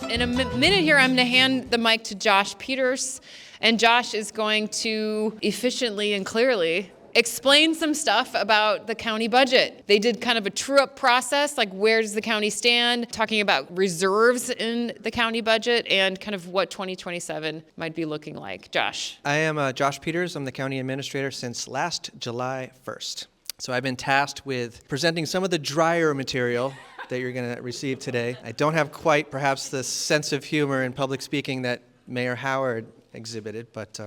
In a minute here, I'm going to hand the mic to Josh Peters, and Josh is going to efficiently and clearly explain some stuff about the county budget. They did kind of a true-up process, like where does the county stand, talking about reserves in the county budget, and kind of what 2027 might be looking like. Josh. I am Josh Peters. I'm the county administrator since last July 1st. So I've been tasked with presenting some of the drier material that you're going to receive today. I don't have quite perhaps the sense of humor in public speaking that Mayor Howard exhibited, but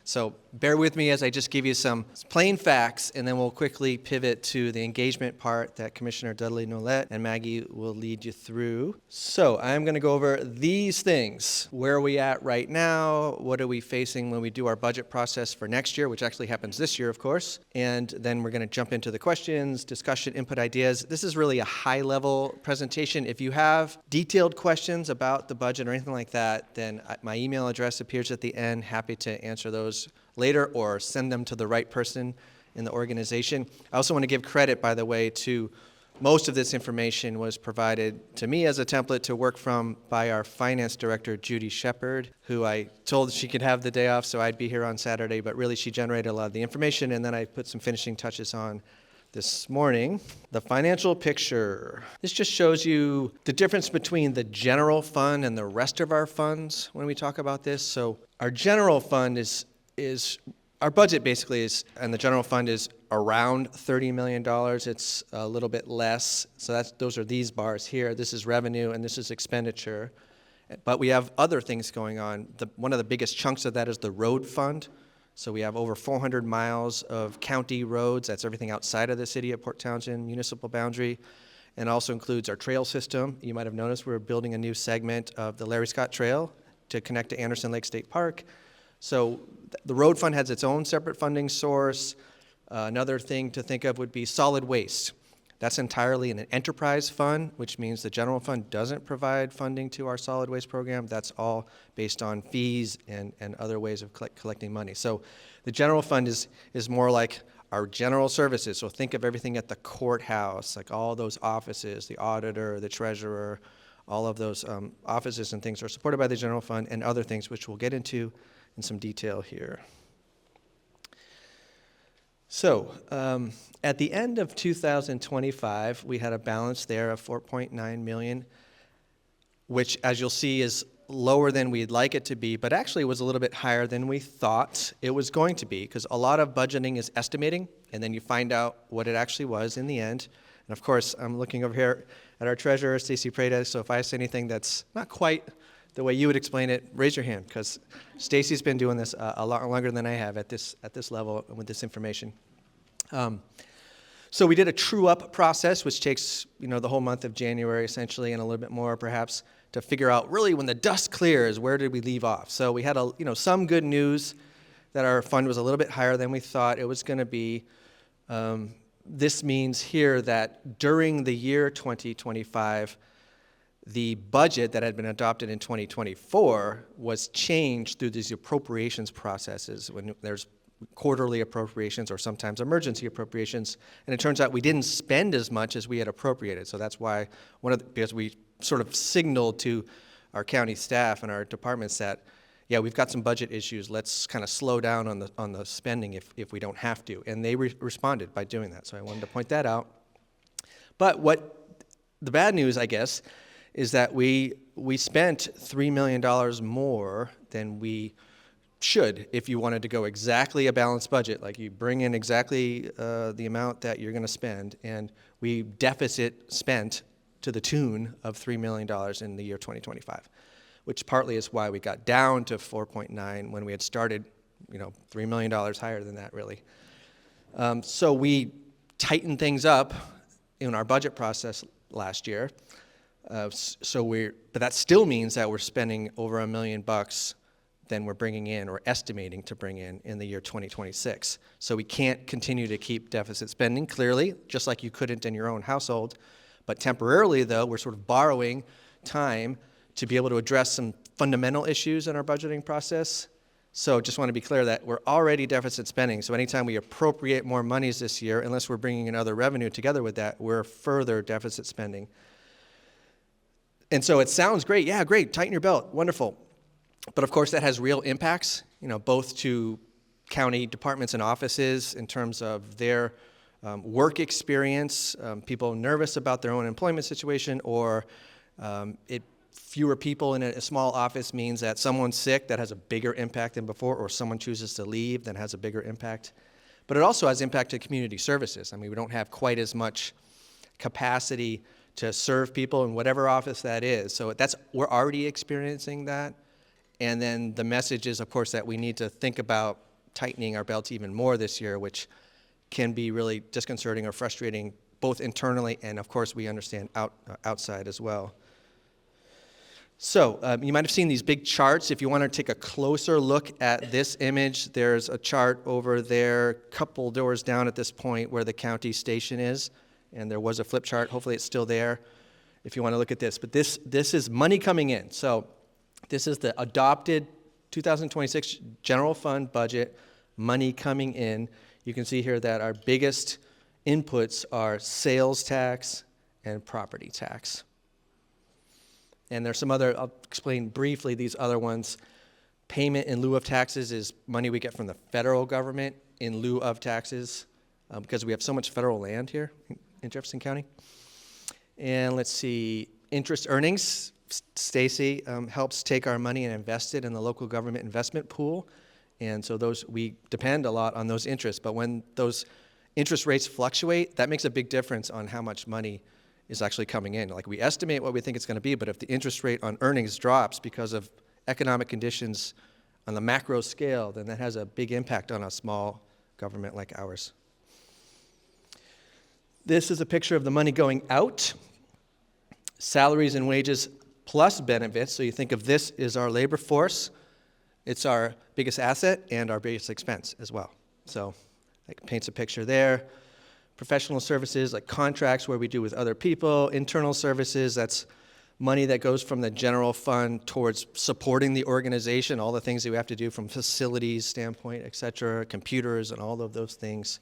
so bear with me as I just give you some plain facts, and then we'll quickly pivot to the engagement part that Commissioner Dudley Nolet and Maggie will lead you through. So I'm going to go over these things. Where are we at right now? What are we facing when we do our budget process for next year, which actually happens this year, of course. And then we're going to jump into the questions, discussion, input, ideas. This is really a high-level presentation. If you have detailed questions about the budget or anything like that, then my email address appears at the end. Happy to answer those later or send them to the right person in the organization. I also want to give credit, by the way, to most of this information was provided to me as a template to work from by our finance director, Judy Shepard, who I told she could have the day off so I'd be here on Saturday, but really she generated a lot of the information, and then I put some finishing touches on this morning. The financial picture. This just shows you the difference between the general fund and the rest of our funds when we talk about this. So our general fund is our budget basically is, and the general fund is around $30 million. It's a little bit less. So those are these bars here. This is revenue and this is expenditure. But we have other things going on. One of the biggest chunks of that is the road fund. So we have over 400 miles of county roads. That's everything outside of the city of Port Townsend municipal boundary, and also includes our trail system. You might have noticed we're building a new segment of the Larry Scott Trail to connect to Anderson Lake State Park. So the road fund has its own separate funding source. Another thing to think of would be solid waste. That's entirely in an enterprise fund, which means the general fund doesn't provide funding to our solid waste program. That's all based on fees and other ways of collecting money. So the general fund is more like our general services. So think of everything at the courthouse, like all those offices, the auditor, the treasurer, all of those offices and things are supported by the general fund, and other things which we'll get into in some detail here. So at the end of 2025, we had a balance there of $4.9 million, which, as you'll see, is lower than we'd like it to be, but actually was a little bit higher than we thought it was going to be, because a lot of budgeting is estimating, and then you find out what it actually was in the end. And of course, I'm looking over here at our treasurer, Stacy Preda, so if I say anything that's not quite the way you would explain it, raise your hand, because Stacy's been doing this a lot longer than I have at this level with this information. So we did a true-up process, which takes the whole month of January essentially, and a little bit more perhaps, to figure out really when the dust clears, where did we leave off? So we had some good news that our fund was a little bit higher than we thought it was going to be. This means here that during the year 2025, the budget that had been adopted in 2024 was changed through these appropriations processes when there's quarterly appropriations or sometimes emergency appropriations, and it turns out we didn't spend as much as we had appropriated. So that's why because we sort of signaled to our county staff and our departments that, yeah, we've got some budget issues. Let's kind of slow down on the spending if we don't have to, and they responded by doing that. So I wanted to point that out. But what the bad news, I guess, is that we spent $3 million more than we should if you wanted to go exactly a balanced budget, like you bring in exactly the amount that you're going to spend, and we deficit spent to the tune of $3 million in the year 2025, which partly is why we got down to 4.9 when we had started, $3 million higher than that, really. So we tightened things up in our budget process last year. But that still means that we're spending over $1 million than we're bringing in or estimating to bring in the year 2026. So we can't continue to keep deficit spending, clearly, just like you couldn't in your own household. But temporarily, though, we're sort of borrowing time to be able to address some fundamental issues in our budgeting process. So just want to be clear that we're already deficit spending. So anytime we appropriate more monies this year, unless we're bringing in other revenue together with that, we're further deficit spending. And so it sounds great. Yeah, great. Tighten your belt. Wonderful. But of course, that has real impacts, both to county departments and offices in terms of their work experience, people nervous about their own employment situation, or fewer people in a small office means that someone's sick, that has a bigger impact than before, or someone chooses to leave, that has a bigger impact. But it also has impact to community services. I mean, we don't have quite as much capacity to serve people in whatever office that is. So we're already experiencing that. And then the message is, of course, that we need to think about tightening our belts even more this year, which can be really disconcerting or frustrating, both internally and, of course, we understand outside as well. So you might have seen these big charts. If you want to take a closer look at this image, there's a chart over there, a couple doors down at this point where the county station is. And there was a flip chart. Hopefully it's still there if you want to look at this. But this is money coming in. So this is the adopted 2026 general fund budget, money coming in. You can see here that our biggest inputs are sales tax and property tax. And there's some other, I'll explain briefly these other ones. Payment in lieu of taxes is money we get from the federal government in lieu of taxes because we have so much federal land here in Jefferson County. And let's see, interest earnings. Stacy helps take our money and invest it in the local government investment pool. And so we depend a lot on those interests. But when those interest rates fluctuate, that makes a big difference on how much money is actually coming in. Like, we estimate what we think it's going to be, but if the interest rate on earnings drops because of economic conditions on the macro scale, then that has a big impact on a small government like ours. This is a picture of the money going out, salaries and wages plus benefits. So you think of this as our labor force. It's our biggest asset and our biggest expense as well. So it paints a picture there. Professional services like contracts where we do with other people. Internal services, that's money that goes from the general fund towards supporting the organization, all the things that we have to do from facilities standpoint, et cetera, computers and all of those things.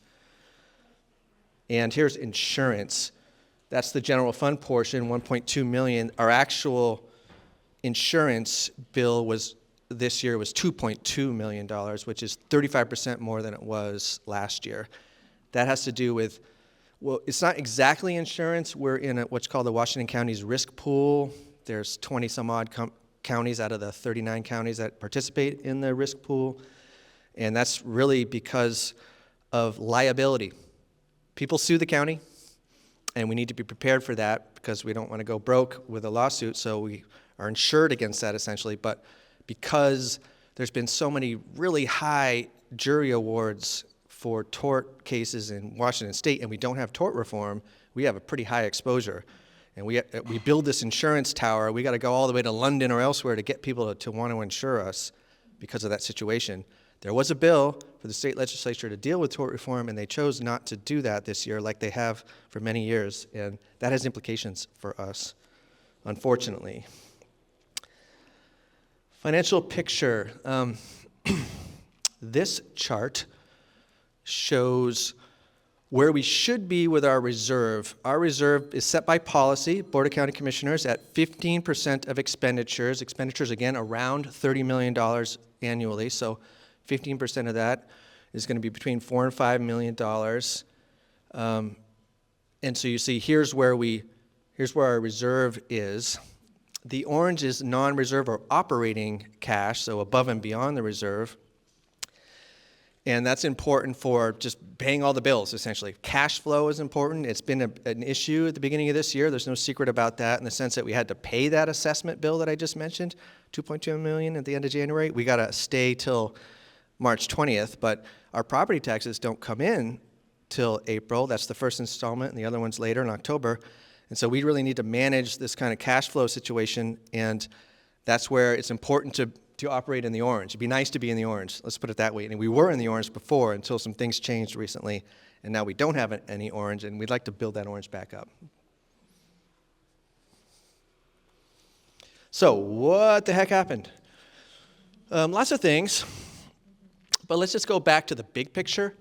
And here's insurance. That's the general fund portion, $1.2 million. Our actual insurance bill this year was $2.2 million, which is 35% more than it was last year. That has to do with, well, it's not exactly insurance. We're in what's called the Washington County's risk pool. There's 20 some odd counties out of the 39 counties that participate in the risk pool. And that's really because of liability. People sue the county, and we need to be prepared for that because we don't want to go broke with a lawsuit, so we are insured against that essentially. But because there's been so many really high jury awards for tort cases in Washington State, and we don't have tort reform, we have a pretty high exposure. And we build this insurance tower. We got to go all the way to London or elsewhere to get people to want to insure us because of that situation. There was a bill for the state legislature to deal with tort reform, and they chose not to do that this year like they have for many years, and that has implications for us, unfortunately. Financial picture. This chart shows where we should be with our reserve. Our reserve is set by policy, Board of County Commissioners, at 15% of expenditures. Expenditures, again, around $30 million annually, so 15% of that is going to be between $4 and $5 million. And so you see, here's where our reserve is. The orange is non-reserve or operating cash, so above and beyond the reserve. And that's important for just paying all the bills, essentially. Cash flow is important. It's been an issue at the beginning of this year. There's no secret about that in the sense that we had to pay that assessment bill that I just mentioned, $2.2 million at the end of January. We got to stay till March 20th, but our property taxes don't come in till April. That's the first installment, and the other one's later in October. And so we really need to manage this kind of cash flow situation, and that's where it's important to operate in the orange. It'd be nice to be in the orange, let's put it that way. And we were in the orange before until some things changed recently, and now we don't have any orange, and we'd like to build that orange back up. So what the heck happened? Lots of things, but let's just go back to the big picture.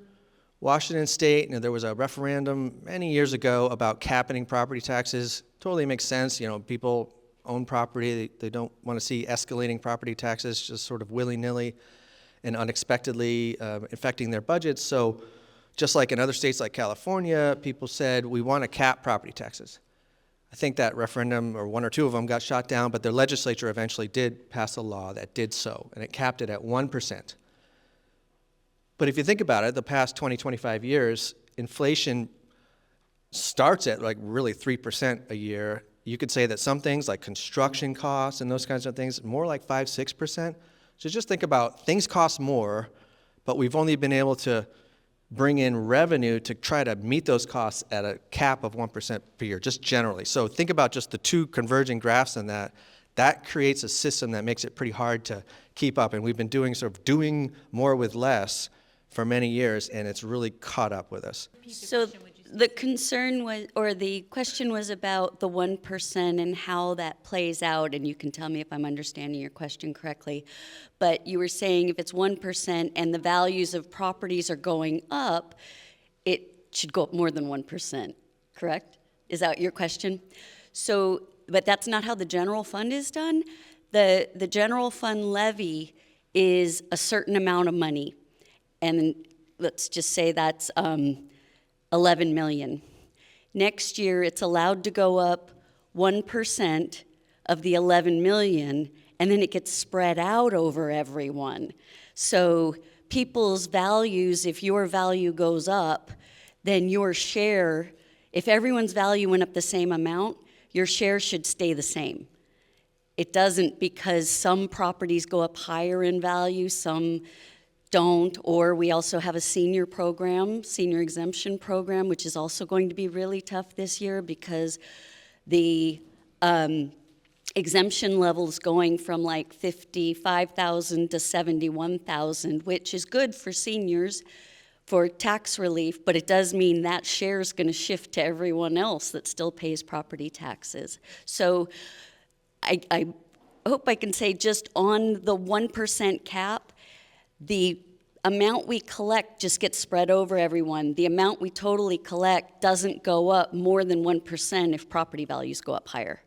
Washington State, there was a referendum many years ago about capping property taxes. Totally makes sense. People own property. They don't want to see escalating property taxes just sort of willy-nilly and unexpectedly affecting their budgets. So just like in other states like California, people said, we want to cap property taxes. I think that referendum, or one or two of them, got shot down, but their legislature eventually did pass a law that did so, and it capped it at 1%. But if you think about it, the past 20, 25 years, inflation starts at like really 3% a year. You could say that some things like construction costs and those kinds of things, more like 5, 6%. So just think about things cost more, but we've only been able to bring in revenue to try to meet those costs at a cap of 1% per year, just generally. So think about just the two converging graphs in that. That creates a system that makes it pretty hard to keep up. And we've been doing more with less for many years, and it's really caught up with us. So the concern was, or the question was about the 1% and how that plays out, and you can tell me if I'm understanding your question correctly. But you were saying if it's 1% and the values of properties are going up, it should go up more than 1%, correct? Is that your question? So, but that's not how the general fund is done. The general fund levy is a certain amount of money, and let's just say that's 11 million. Next year, it's allowed to go up 1% of the 11 million, and then it gets spread out over everyone. So people's values, if your value goes up, then your share, if everyone's value went up the same amount, your share should stay the same. It doesn't, because some properties go up higher in value, some don't, or we also have a senior program, senior exemption program, which is also going to be really tough this year because the exemption levels going from like 55,000 to 71,000, which is good for seniors for tax relief, but it does mean that share is going to shift to everyone else that still pays property taxes. So I hope I can say just on the 1% cap, the amount we collect just gets spread over everyone. The amount we totally collect doesn't go up more than 1% if property values go up higher.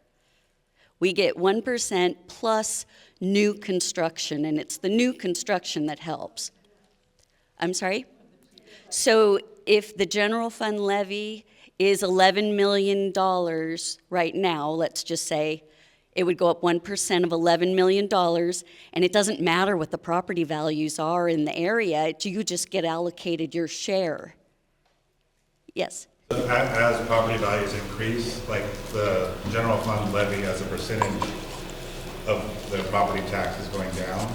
We get 1% plus new construction, and it's the new construction that helps. I'm sorry? So if the general fund levy is $11 million right now, let's just say, it would go up 1% of $11 million, and it doesn't matter what the property values are in the area, you just get allocated your share. Yes? As property values increase, like the general fund levy as a percentage of the property tax is going down?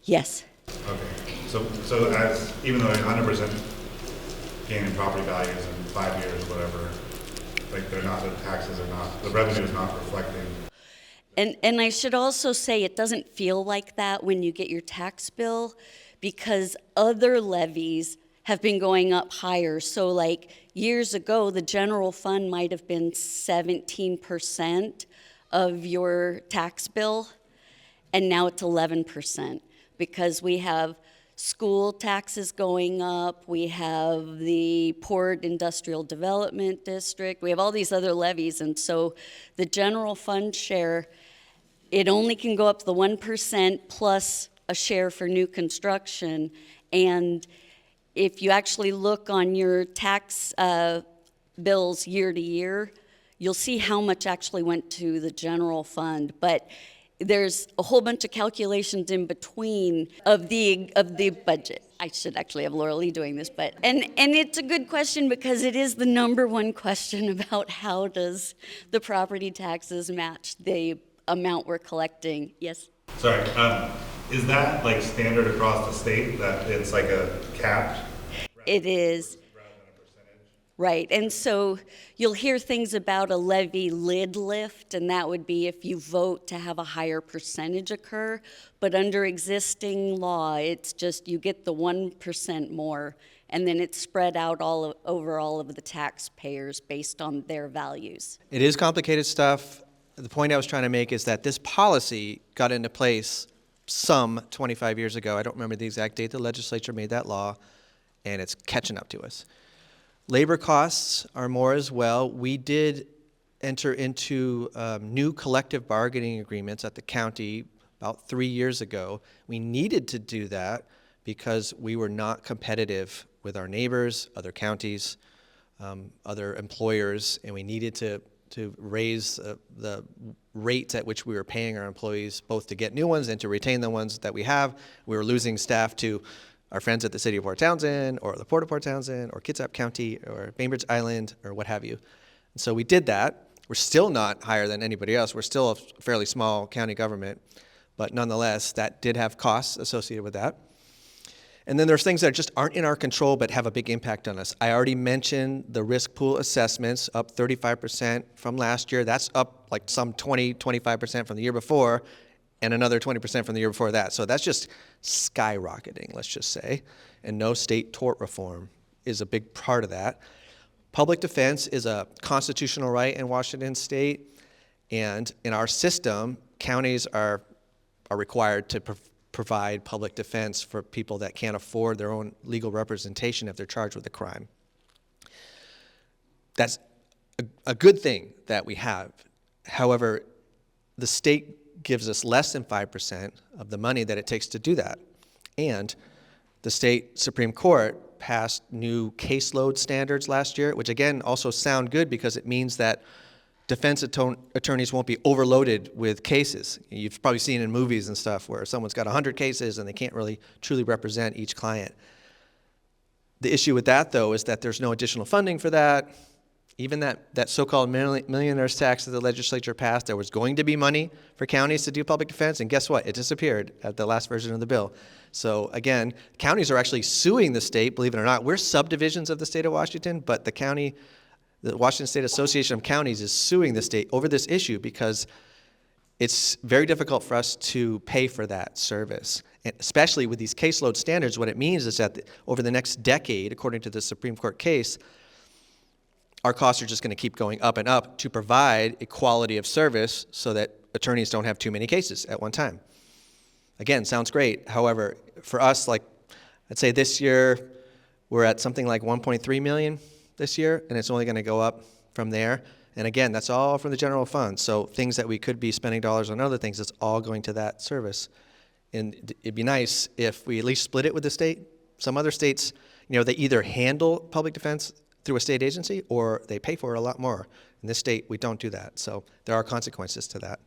Yes. Okay. So as, even though 100% gain in property values in 5 years or whatever, like they're not, the taxes are not, the revenue is not reflecting. And I should also say it doesn't feel like that when you get your tax bill, because other levies have been going up higher. So like years ago, the general fund might have been 17% of your tax bill, and now it's 11% because we have school taxes going up, we have the Port Industrial Development District, we have all these other levies, and so the general fund share, it only can go up the 1% plus a share for new construction. And if you actually look on your tax bills year to year, you'll see how much actually went to the general fund. But there's a whole bunch of calculations in between of the budget. I should actually have Laura Lee doing this, but and it's a good question because it is the number one question about how does the property taxes match the amount we're collecting. Yes? Sorry, is that like standard across the state that it's like a cap? It is. Rather than a percentage? Right, and so you'll hear things about a levy lid lift, and that would be if you vote to have a higher percentage occur, but under existing law, it's just you get the 1% more, and then it's spread out over all of the taxpayers based on their values. It is complicated stuff. The point I was trying to make is that this policy got into place some 25 years ago. I don't remember the exact date the legislature made that law, and it's catching up to us. Labor costs are more as well. We did enter into new collective bargaining agreements at the county about 3 years ago. We needed to do that because we were not competitive with our neighbors, other counties, other employers, and we needed to raise the rates at which we were paying our employees, both to get new ones and to retain the ones that we have. We were losing staff to our friends at the city of Port Townsend, or the Port of Port Townsend, or Kitsap County, or Bainbridge Island, or what have you. And so we did that. We're still not higher than anybody else. We're still a fairly small county government, but nonetheless, that did have costs associated with that. And then there's things that just aren't in our control but have a big impact on us. I already mentioned the risk pool assessments, up 35% from last year. That's up like some 25% from the year before, and another 20% from the year before that. So that's just skyrocketing, let's just say. And no state tort reform is a big part of that. Public defense is a constitutional right in Washington state, and in our system, counties are required to provide public defense for people that can't afford their own legal representation if they're charged with a crime. That's a good thing that we have. However, the state gives us less than 5% of the money that it takes to do that. And the state Supreme Court passed new caseload standards last year, which again also sound good because it means that defense attorneys won't be overloaded with cases. You've probably seen in movies and stuff where someone's got 100 cases and they can't really truly represent each client. The issue with that, though, is that there's no additional funding for that. Even that so-called millionaire's tax that the legislature passed, there was going to be money for counties to do public defense, and guess what? It disappeared at the last version of the bill. So again, counties are actually suing the state, believe it or not. We're subdivisions of the state of Washington, but the Washington State Association of Counties is suing the state over this issue because it's very difficult for us to pay for that service. And especially with these caseload standards, what it means is that over the next decade, according to the Supreme Court case, our costs are just going to keep going up and up to provide equality of service so that attorneys don't have too many cases at one time. Again, sounds great. However, for us, like I'd say this year, we're at something like 1.3 million this year, and it's only going to go up from there. And again, that's all from the general fund. So things that we could be spending dollars on other things, it's all going to that service. And it'd be nice if we at least split it with the state. Some other states, they either handle public defense through a state agency or they pay for it a lot more. In this state, we don't do that. So there are consequences to that.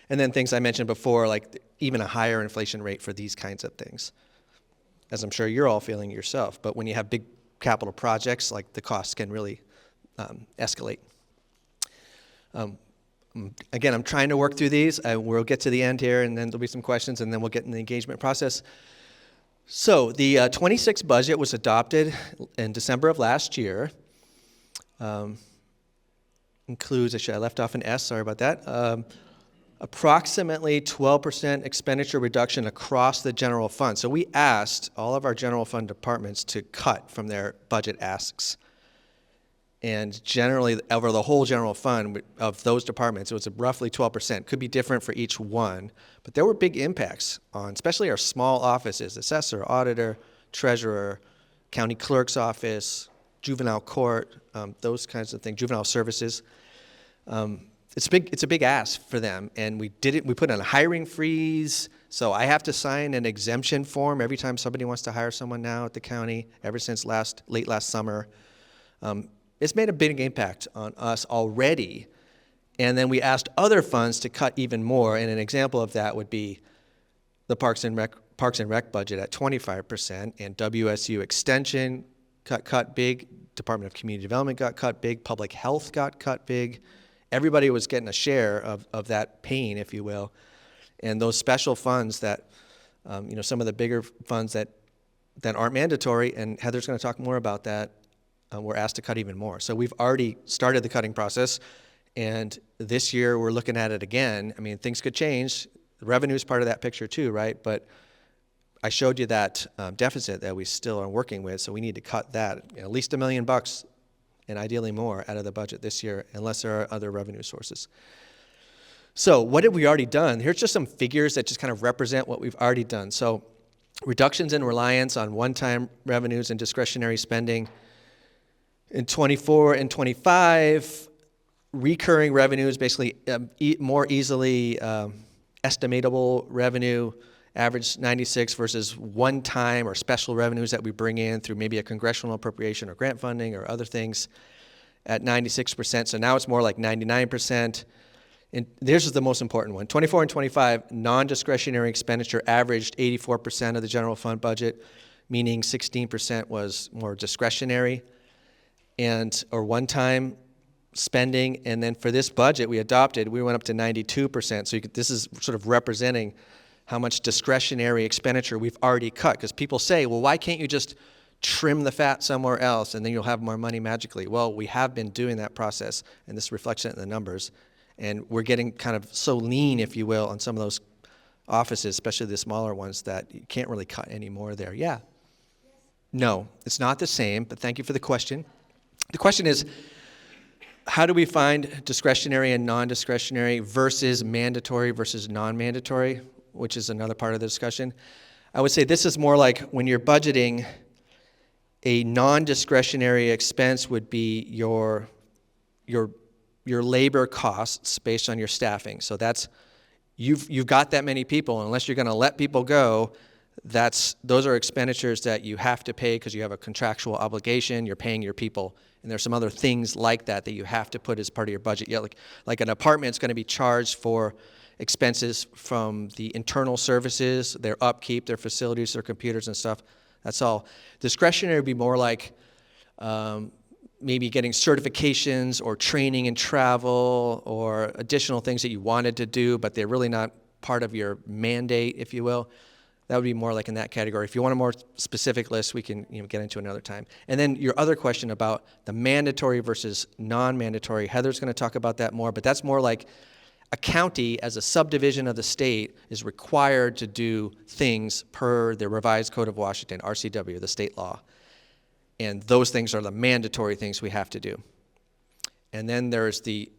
And then things I mentioned before, like even a higher inflation rate for these kinds of things, as I'm sure you're all feeling yourself. But when you have big capital projects, like the costs can really escalate. Again, I'm trying to work through these. We'll get to the end here, and then there'll be some questions, and then we'll get in the engagement process. So the 26 budget was adopted in December of last year. Includes, actually I left off an S, sorry about that. Approximately 12% expenditure reduction across the general fund. So we asked all of our general fund departments to cut from their budget asks. And generally, over the whole general fund of those departments, it was roughly 12%. Could be different for each one, but there were big impacts on especially our small offices, assessor, auditor, treasurer, county clerk's office, juvenile court, those kinds of things, juvenile services. It's a big ask for them, and we put in a hiring freeze, so I have to sign an exemption form every time somebody wants to hire someone now at the county, ever since late last summer. It's made a big impact on us already, and then we asked other funds to cut even more, and an example of that would be the Parks and Rec budget at 25%, and WSU Extension cut big, Department of Community Development got cut big, Public Health got cut big. Everybody was getting a share of that pain, if you will, and those special funds that, some of the bigger funds that aren't mandatory, and Heather's going to talk more about that, we're asked to cut even more. So we've already started the cutting process, and this year we're looking at it again. I mean, things could change. The revenue is part of that picture too, right? But I showed you that deficit that we still are working with, so we need to cut that at least $1 million, and ideally more, out of the budget this year, unless there are other revenue sources. So what have we already done? Here's just some figures that just kind of represent what we've already done. So reductions in reliance on one-time revenues and discretionary spending. In 24 and 25, recurring revenue is basically more easily estimatable revenue, average 96 versus one-time or special revenues that we bring in through maybe a congressional appropriation or grant funding or other things at 96%. So now it's more like 99%. And this is the most important one. 24 and 25, non-discretionary expenditure averaged 84% of the general fund budget, meaning 16% was more discretionary or one-time spending. And then for this budget we adopted, we went up to 92%. So this is sort of representing how much discretionary expenditure we've already cut. Because people say, well, why can't you just trim the fat somewhere else and then you'll have more money magically? Well, we have been doing that process, and this reflects it in the numbers. And we're getting kind of so lean, if you will, on some of those offices, especially the smaller ones, that you can't really cut any more there. Yeah? No, it's not the same, but thank you for the question. The question is, how do we find discretionary and non-discretionary versus mandatory versus non-mandatory, which is another part of the discussion? I would say this is more like when you're budgeting, a non-discretionary expense would be your labor costs based on your staffing. So that's, you've got that many people, and unless you're going to let people go, those are expenditures that you have to pay because you have a contractual obligation. You're paying your people, and there's some other things like that you have to put as part of your budget. Yeah, like an apartment's going to be charged for expenses from the internal services, their upkeep, their facilities, their computers and stuff. That's all. Discretionary would be more like maybe getting certifications or training and travel or additional things that you wanted to do, but they're really not part of your mandate, if you will. That would be more like in that category. If you want a more specific list, we can get into another time. And then your other question about the mandatory versus non-mandatory, Heather's going to talk about that more, but that's more like a county as a subdivision of the state is required to do things per the revised Code of Washington, RCW, the state law. And those things are the mandatory things we have to do. And then there's the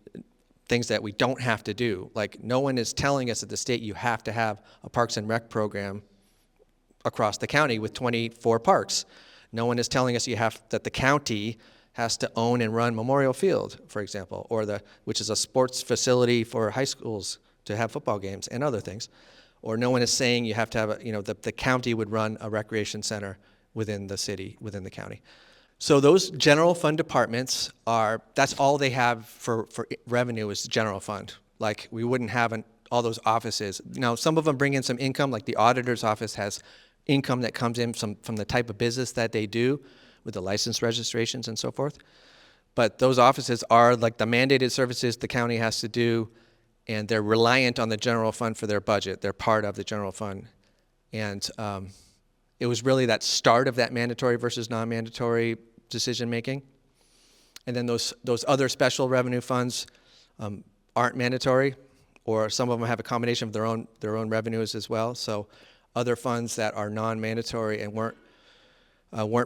things that we don't have to do. Like, no one is telling us at the state you have to have a Parks and Rec program across the county with 24 parks. No one is telling us that the county has to own and run Memorial Field, for example, which is a sports facility for high schools to have football games and other things. Or no one is saying you have to have the county would run a recreation center within the city, within the county. So those general fund departments that's all they have for revenue is general fund. Like, we wouldn't have all those offices. Now, some of them bring in some income, like the auditor's office has income that comes in from the type of business that they do with the license registrations and so forth. But those offices are like the mandated services the county has to do, and they're reliant on the general fund for their budget. They're part of the general fund. And it was really that start of that mandatory versus non-mandatory decision making. And then those other special revenue funds aren't mandatory, or some of them have a combination of their own revenues as well. So other funds that are non-mandatory and weren't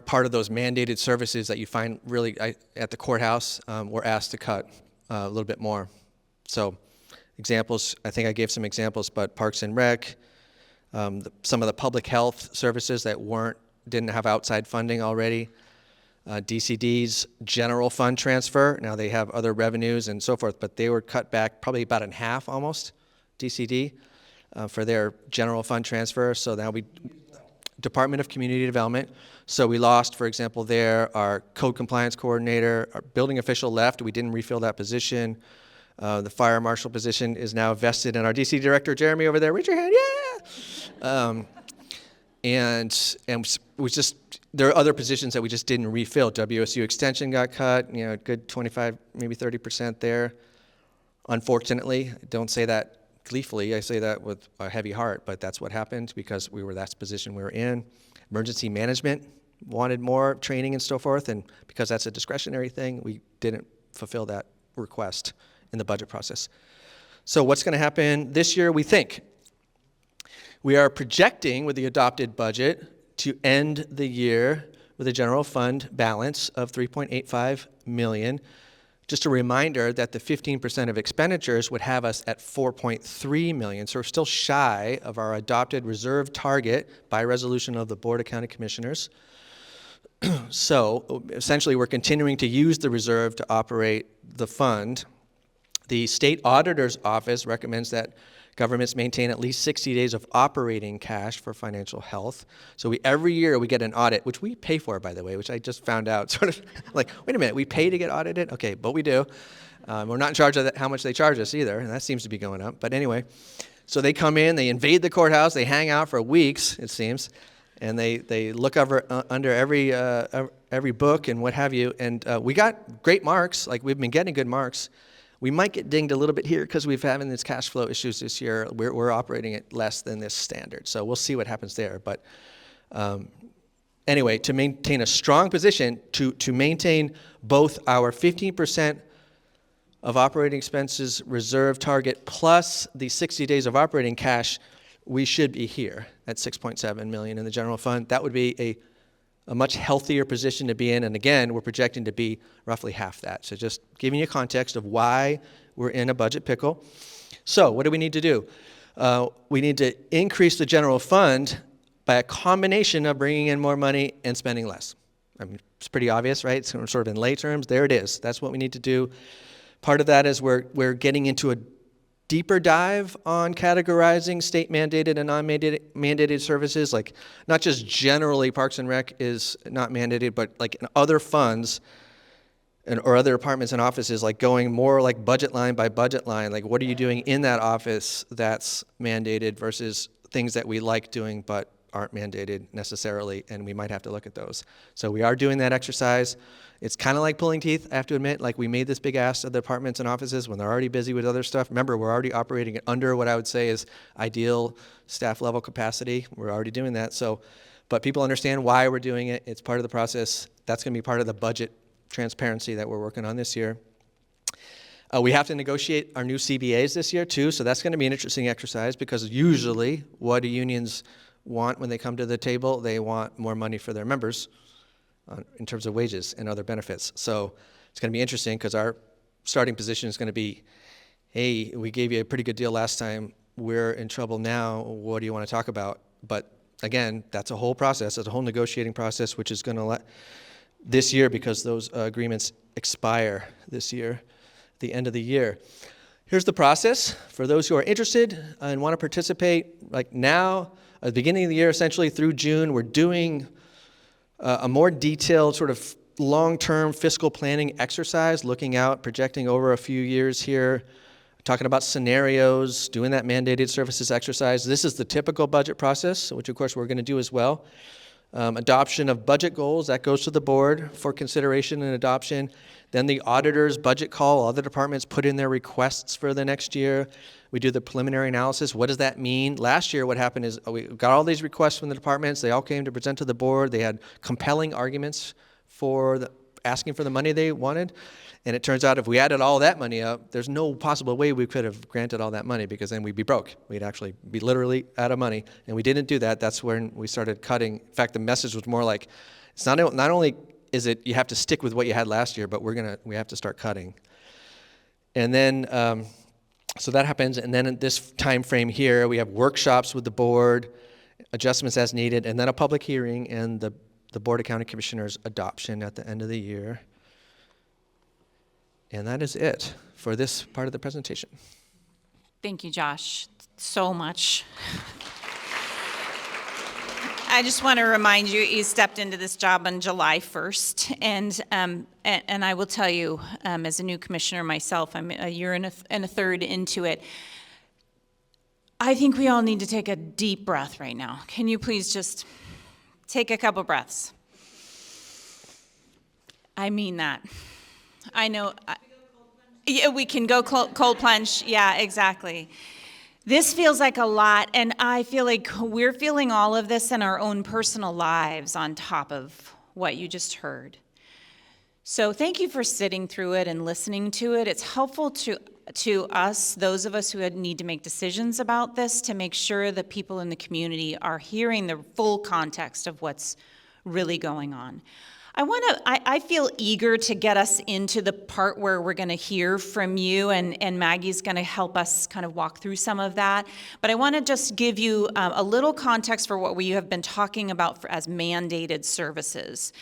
part of those mandated services that you find really at the courthouse were asked to cut a little bit more. So examples, I think I gave some examples, but Parks and Rec, some of the public health services that didn't have outside funding already, DCD's general fund transfer. Now they have other revenues and so forth, but they were cut back probably about in half almost, DCD, for their general fund transfer. So now Department of Community Development. So we lost, for example, our code compliance coordinator, our building official left. We didn't refill that position. The fire marshal position is now vested in our DC director, Jeremy, over there. Raise your hand, yeah! And there are other positions that we just didn't refill. WSU Extension got cut, a good 25, maybe 30% there. Unfortunately, I don't say that gleefully, I say that with a heavy heart, but that's what happened because that's the position we were in. Emergency management wanted more training and so forth, and because that's a discretionary thing, we didn't fulfill that request in the budget process. So what's going to happen this year, we think? We are projecting with the adopted budget to end the year with a general fund balance of $3.85 million. Just a reminder that the 15% of expenditures would have us at $4.3 million, so we're still shy of our adopted reserve target by resolution of the Board of County Commissioners. So essentially we're continuing to use the reserve to operate the fund, The state auditor's office recommends that governments maintain at least 60 days of operating cash for financial health. So every year we get an audit, which we pay for, by the way, which I just found out, sort of like, wait a minute, we pay to get audited? Okay, but we do. We're not in charge of how much they charge us either, and that seems to be going up. But anyway, so they come in, they invade the courthouse, they hang out for weeks, it seems, and they look under every book and what have you. And we got great marks, like we've been getting good marks. We might get dinged a little bit here because we've having these cash flow issues this year. We're operating at less than this standard, so we'll see what happens there. But anyway, to maintain a strong position, to maintain both our 15% of operating expenses reserve target plus the 60 days of operating cash, we should be here at $6.7 million in the general fund. That would be a much healthier position to be in. And again, we're projecting to be roughly half that. So just giving you context of why we're in a budget pickle. So what do we need to do? We need to increase the general fund by a combination of bringing in more money and spending less. I mean, it's pretty obvious, right? It's sort of in lay terms. There it is. That's what we need to do. Part of that is we're getting into a deeper dive on categorizing state-mandated and non-mandated services, like not just generally Parks and Rec is not mandated, but like in other funds or other departments and offices, like going more like budget line by budget line, like what are you doing in that office that's mandated versus things that we like doing but aren't mandated necessarily, and we might have to look at those. So we are doing that exercise. It's kind of like pulling teeth, I have to admit. Like we made this big ask of the departments and offices when they're already busy with other stuff. Remember, we're already operating at under what I would say is ideal staff level capacity. We're already doing that. So, but people understand why we're doing it. It's part of the process. That's going to be part of the budget transparency that we're working on this year. We have to negotiate our new CBAs this year too. So that's going to be an interesting exercise because usually what do unions want when they come to the table? They want more money for their members in terms of wages and other benefits. So it's going to be interesting because our starting position is going to be, hey, we gave you a pretty good deal last time. We're in trouble now. What do you want to talk about? But again, that's a whole process. It's a whole negotiating process, which is going to let this year, because those agreements expire this year, the end of the year. Here's the process for those who are interested and want to participate. Like now, at the beginning of the year, essentially through June, we're doing a more detailed sort of long-term fiscal planning exercise, looking out, projecting over a few years here, talking about scenarios, doing that mandated services exercise. This is the typical budget process, which of course we're going to do as well. Adoption of budget goals, that goes to the board for consideration and adoption. Then the auditor's budget call, all the departments put in their requests for the next year. We do the preliminary analysis. What does that mean? Last year, what happened is we got all these requests from the departments. They all came to present to the board. They had compelling arguments for asking for the money they wanted. And it turns out if we added all that money up, there's no possible way we could have granted all that money because then we'd be broke. We'd actually be literally out of money. And we didn't do that. That's when we started cutting. In fact, the message was more like, it's not only is it you have to stick with what you had last year, but we have to start cutting. And then, so that happens. And then in this time frame here, we have workshops with the board, adjustments as needed, and then a public hearing and the Board of County Commissioners adoption at the end of the year. And that is it for this part of the presentation. Thank you, Josh, so much. I just want to remind you, you stepped into this job on July 1st, and I will tell you, as a new commissioner myself, I'm a year and a third into it. I think we all need to take a deep breath right now. Can you please just take a couple breaths? I mean that. I know. Yeah, we can go cold plunge. Yeah, exactly. This feels like a lot, and I feel like we're feeling all of this in our own personal lives on top of what you just heard. So thank you for sitting through it and listening to it. It's helpful to us, those of us who need to make decisions about this, to make sure that people in the community are hearing the full context of what's really going on. I feel eager to get us into the part where we're going to hear from you, and Maggie's going to help us kind of walk through some of that. But I want to just give you a little context for what we have been talking about as mandated services.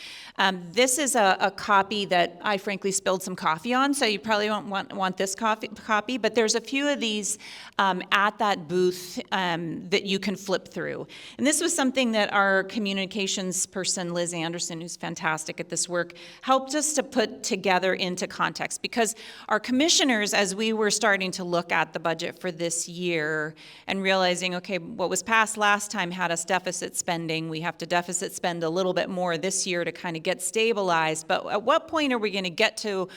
This is a copy that I frankly spilled some coffee on, so you probably won't want this copy, but there's a few of these at that booth that you can flip through. And this was something that our communications person, Liz Anderson, who's fantastic at this work, helped us to put together into context, because our commissioners, as we were starting to look at the budget for this year and realizing, okay, what was passed last time had us deficit spending, we have to deficit spend a little bit more this year to kind of get stabilized, but at what point are we going to get to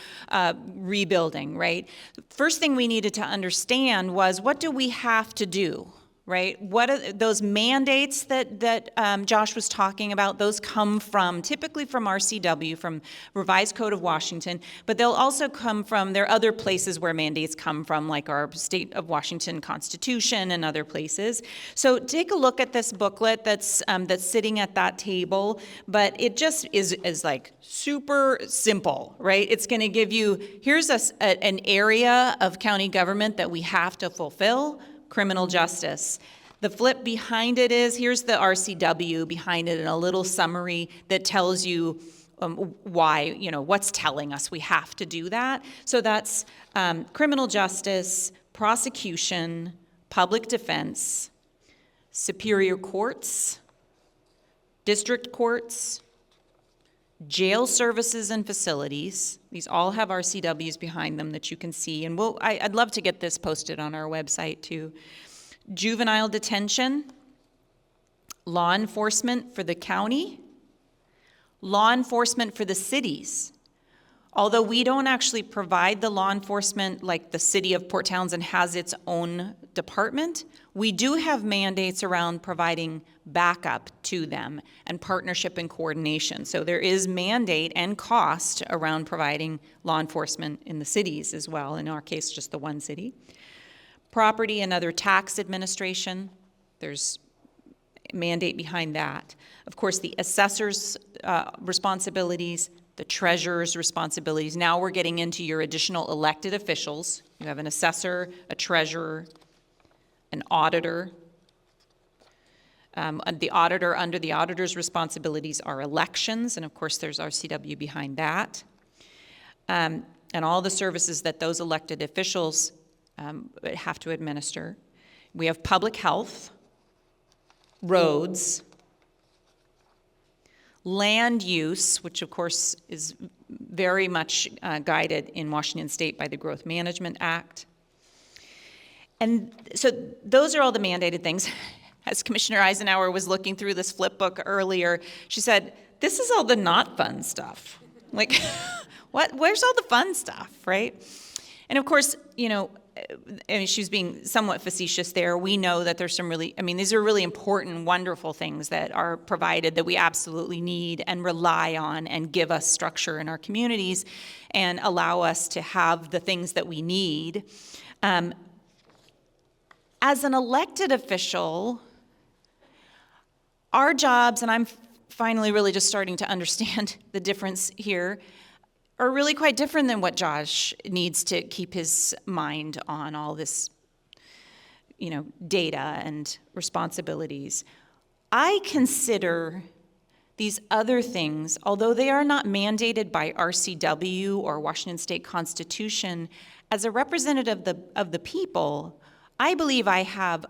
rebuilding, right? The first thing we needed to understand was, what do we have to do? Right? What are those mandates that Josh was talking about? Those come typically from RCW, from Revised Code of Washington, but they'll also come from, there are other places where mandates come from, like our State of Washington Constitution and other places. So take a look at this booklet that's sitting at that table, but it just is like super simple, right? It's going to give you, here's an area of county government that we have to fulfill: criminal justice. The flip behind it is, here's the RCW behind it, and a little summary that tells you why, what's telling us we have to do that. So that's criminal justice, prosecution, public defense, superior courts, district courts, jail services and facilities. These all have RCWs behind them that you can see. And I'd love to get this posted on our website too. Juvenile detention, law enforcement for the county, law enforcement for the cities. Although we don't actually provide the law enforcement, like the city of Port Townsend has its own department, we do have mandates around providing backup to them and partnership and coordination. So there is mandate and cost around providing law enforcement in the cities as well, in our case, just the one city. Property and other tax administration, there's mandate behind that. Of course, the assessor's responsibilities, the treasurer's responsibilities. Now we're getting into your additional elected officials. You have an assessor, a treasurer, an auditor. The auditor, under the auditor's responsibilities are elections, and of course there's RCW behind that. And all the services that those elected officials have to administer. We have public health, roads, land use, which of course is very much guided in Washington State by the Growth Management Act. And so those are all the mandated things. As Commissioner Eisenhower was looking through this flip book earlier, she said, this is all the not fun stuff. Like, where's all the fun stuff, right? And of course, she was being somewhat facetious there. We know that there's some these are really important, wonderful things that are provided that we absolutely need and rely on and give us structure in our communities and allow us to have the things that we need. As an elected official, our jobs, and I'm finally really just starting to understand the difference here, are really quite different than what Josh needs to keep his mind on all this, data and responsibilities. I consider these other things, although they are not mandated by RCW or Washington State Constitution, as a representative of the people, I believe I have,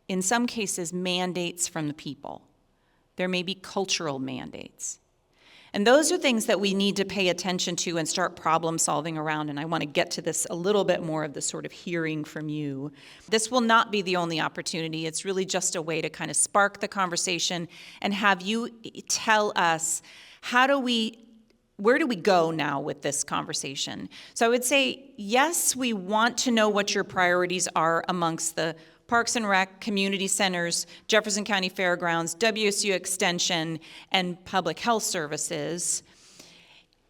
in some cases, mandates from the people. There may be cultural mandates. And those are things that we need to pay attention to and start problem solving around, and I want to get to this a little bit more of the sort of hearing from you. This will not be the only opportunity. It's really just a way to kind of spark the conversation and have you tell us, where do we go now with this conversation? So I would say, yes, we want to know what your priorities are amongst the Parks and Rec, community centers, Jefferson County Fairgrounds, WSU Extension, and public health services.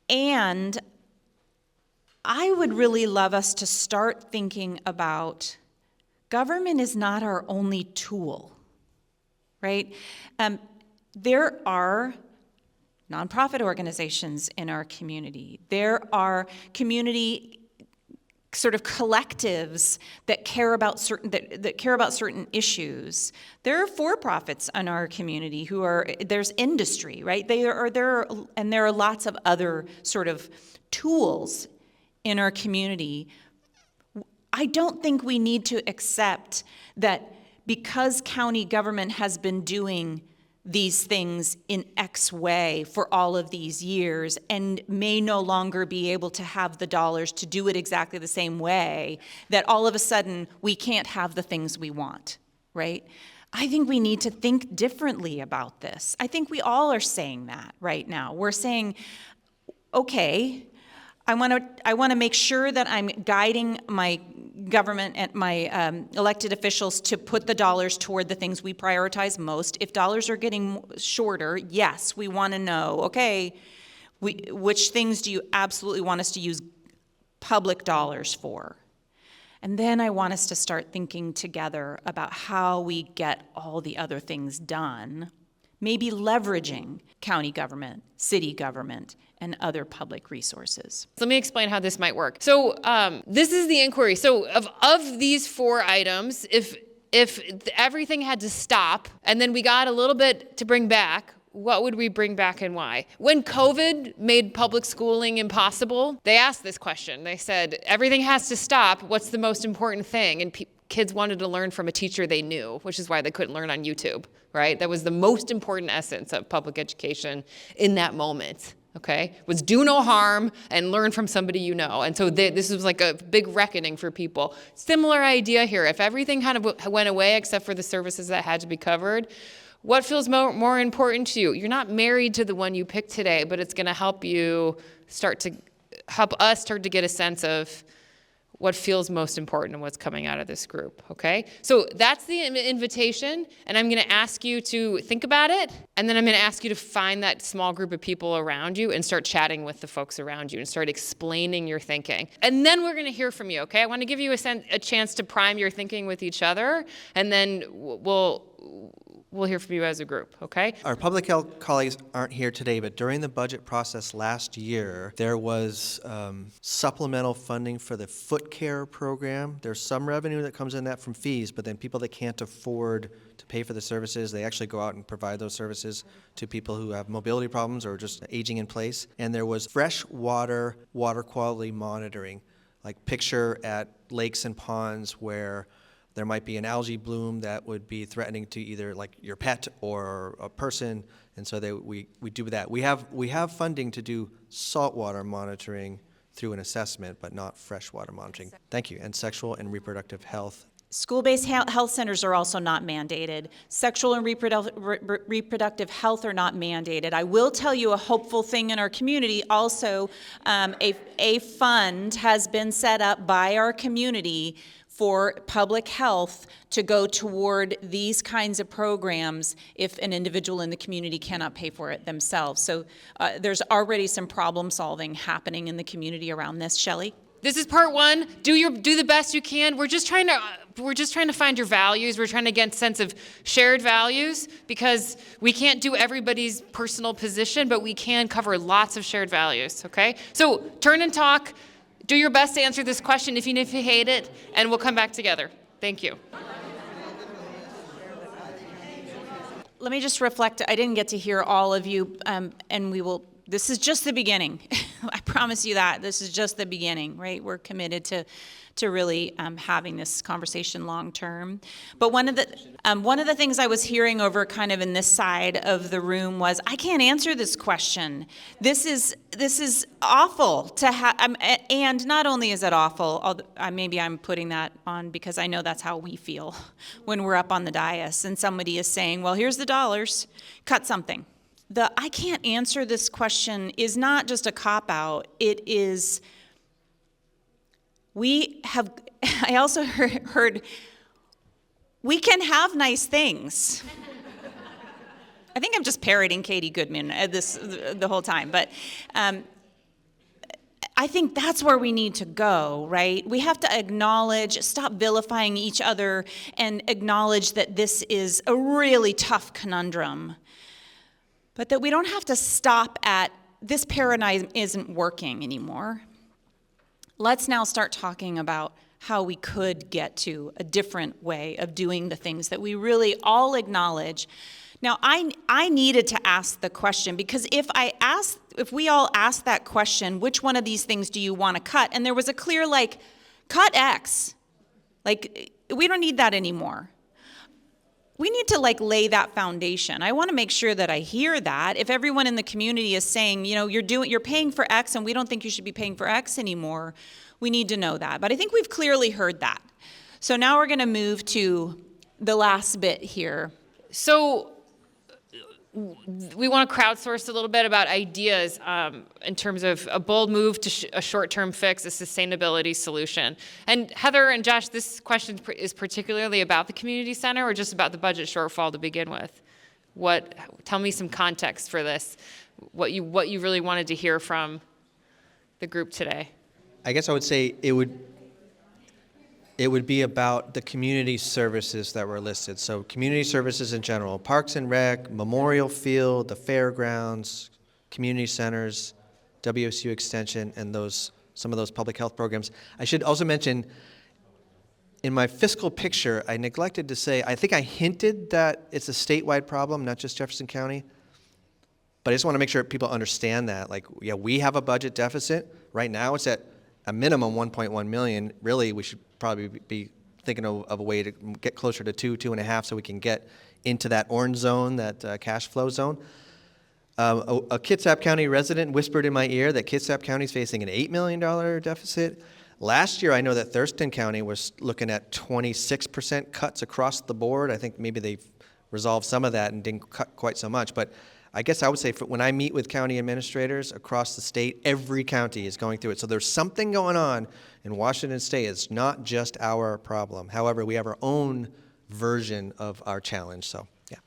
And I would really love us to start thinking about government is not our only tool, right? There are nonprofit organizations in our community. There are community sort of collectives that care about certain issues. There are for-profits in our community who are, there's industry, right? There are lots of other sort of tools in our community. I don't think we need to accept that because county government has been doing these things in X way for all of these years and may no longer be able to have the dollars to do it exactly the same way, that all of a sudden we can't have the things we want, right? I think we need to think differently about this. I think we all are saying that right now. We're saying, okay, I want to make sure that I'm guiding my government and my elected officials to put the dollars toward the things we prioritize most. If dollars are getting shorter, yes, we want to know, okay, which things do you absolutely want us to use public dollars for? And then I want us to start thinking together about how we get all the other things done, maybe leveraging county government, city government, and other public resources. Let me explain how this might work. So this is the inquiry. So of these 4 items, if everything had to stop and then we got a little bit to bring back, what would we bring back and why? When COVID made public schooling impossible, they asked this question. They said, everything has to stop. What's the most important thing? And kids wanted to learn from a teacher they knew, which is why they couldn't learn on YouTube, right? That was the most important essence of public education in that moment. Okay, was do no harm and learn from somebody you know. And so this was like a big reckoning for people. Similar idea here. If everything kind of went away except for the services that had to be covered, what feels more important to you? You're not married to the one you picked today, but it's going to help us start to get a sense of what feels most important and what's coming out of this group, okay? So that's the invitation, and I'm gonna ask you to think about it, and then I'm gonna ask you to find that small group of people around you and start chatting with the folks around you and start explaining your thinking. And then we're gonna hear from you, okay? I wanna give you a chance to prime your thinking with each other, and then we'll hear from you as a group, okay? Our public health colleagues aren't here today, but during the budget process last year, there was supplemental funding for the foot care program. There's some revenue that comes in that from fees, but then people that can't afford to pay for the services, they actually go out and provide those services to people who have mobility problems or just aging in place. And there was fresh water quality monitoring, like picture at lakes and ponds where there might be an algae bloom that would be threatening to either like your pet or a person, and so we do that. We have funding to do saltwater monitoring through an assessment, but not freshwater monitoring. Thank you. And sexual and reproductive health. School-based health centers are also not mandated. Sexual and reproductive health are not mandated. I will tell you a hopeful thing in our community. Also, a fund has been set up by our community for public health to go toward these kinds of programs if an individual in the community cannot pay for it themselves. So there's already some problem solving happening in the community around this. Shelley? This is part 1. Do the best you can. We're just trying to find your values. We're trying to get a sense of shared values because we can't do everybody's personal position, but we can cover lots of shared values, okay? So turn and talk. Do your best to answer this question, even if you hate it, and we'll come back together. Thank you. Let me just reflect. I didn't get to hear all of you, and we will. This is just the beginning. I promise you that. This is just the beginning, right? We're committed to really having this conversation long term. But one of the things I was hearing over kind of in this side of the room was, I can't answer this question. This is awful to have, and not only is it awful, maybe I'm putting that on because I know that's how we feel when we're up on the dais and somebody is saying, well, here's the dollars, cut something. The I can't answer this question is not just a cop-out. It is, I also heard, we can have nice things. I think I'm just parroting Katie Goodman the whole time, but I think that's where we need to go, right? We have to acknowledge, stop vilifying each other and acknowledge that this is a really tough conundrum. but that we don't have to stop at this paradigm isn't working anymore. Let's now start talking about how we could get to a different way of doing the things that we really all acknowledge. Now, I needed to ask the question, because if we all asked that question, which one of these things do you want to cut? And there was a clear, cut X. We don't need that anymore. We need to lay that foundation. I want to make sure that I hear that. If everyone in the community is saying, you're paying for X and we don't think you should be paying for X anymore, we need to know that. But I think we've clearly heard that. So now we're going to move to the last bit here. So we want to crowdsource a little bit about ideas in terms of a bold move to a short-term fix, a sustainability solution. And Heather and Josh, this question is particularly about the community center or just about the budget shortfall to begin with? Tell me some context for this, what you really wanted to hear from the group today. I guess I would say it would be about the community services that were listed. So community services in general, Parks and Rec, Memorial Field, the fairgrounds, community centers, WSU Extension, and some of those public health programs. I should also mention, in my fiscal picture, I neglected to say, I think I hinted that it's a statewide problem, not just Jefferson County. But I just want to make sure people understand that. We have a budget deficit. Right now it's at a minimum 1.1 million. Really, we should probably be thinking of a way to get closer to 2.5, so we can get into that orange zone, that cash flow zone. A Kitsap County resident whispered in my ear that Kitsap County is facing an $8 million deficit. Last year, I know that Thurston County was looking at 26% cuts across the board. I think maybe they've resolved some of that and didn't cut quite so much. But I guess I would say when I meet with county administrators across the state, every county is going through it. So there's something going on in Washington State. It's not just our problem. However, we have our own version of our challenge. So, yeah.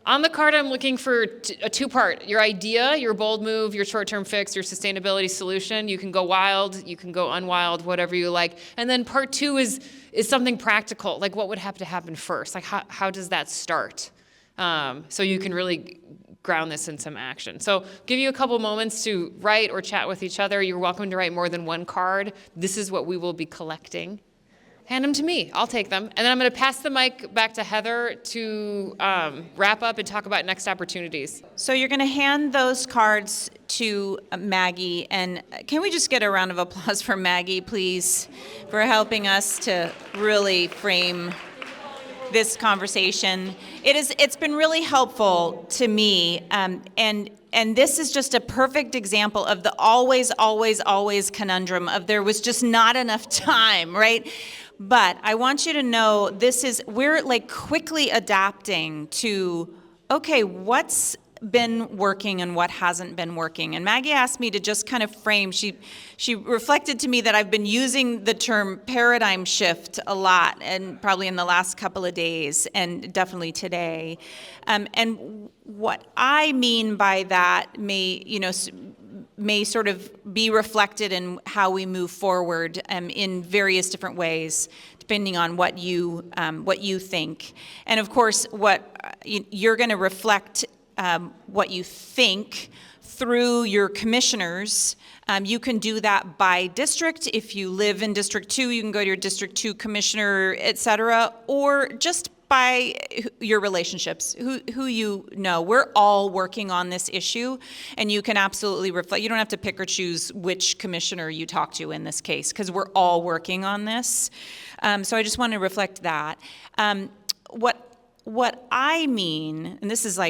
On the card, I'm looking for a two-part. Your idea, your bold move, your short-term fix, your sustainability solution. You can go wild, you can go unwild, whatever you like. And then part two is something practical. What would have to happen first? How does that start? So you can really ground this in some action. So give you a couple moments to write or chat with each other. You're welcome to write more than one card. This is what we will be collecting. Hand them to me. I'll take them. And then I'm going to pass the mic back to Heather to wrap up and talk about next opportunities. So you're going to hand those cards to Maggie. And can we just get a round of applause for Maggie, please, for helping us to really frame this conversation. It's been really helpful to me, and this is just a perfect example of the always, always, always conundrum of there was just not enough time, right? But I want you to know we're quickly adapting to, okay, what's been working and what hasn't been working. And Maggie asked me to just kind of frame, she reflected to me that I've been using the term paradigm shift a lot, and probably in the last couple of days, and definitely today. And what I mean by that may sort of be reflected in how we move forward in various different ways, depending on what you think. And of course, what you're going to reflect what you think through your commissioners. You can do that by district. If you live in District 2, you can go to your District 2 commissioner, et cetera, or just by your relationships, who you know. We're all working on this issue, and you can absolutely reflect. You don't have to pick or choose which commissioner you talk to in this case, because we're all working on this. So I just want to reflect that. What I mean, and this is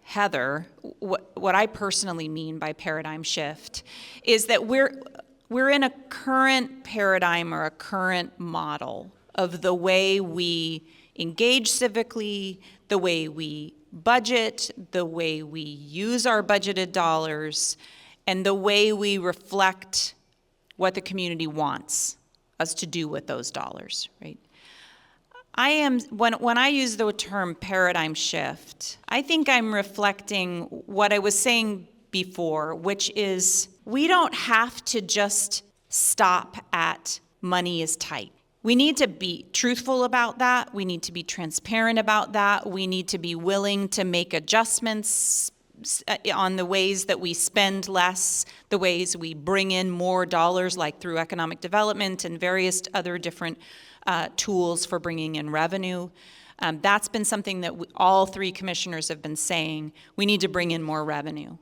Heather, what I personally mean by paradigm shift is that we're in a current paradigm or a current model of the way we engage civically, the way we budget, the way we use our budgeted dollars, and the way we reflect what the community wants us to do with those dollars, right? When I use the term paradigm shift, I think I'm reflecting what I was saying before, which is we don't have to just stop at money is tight. We need to be truthful about that. We need to be transparent about that. We need to be willing to make adjustments on the ways that we spend less, the ways we bring in more dollars, like through economic development and various other different tools for bringing in revenue. That's been something that all three commissioners have been saying. We need to bring in more revenue,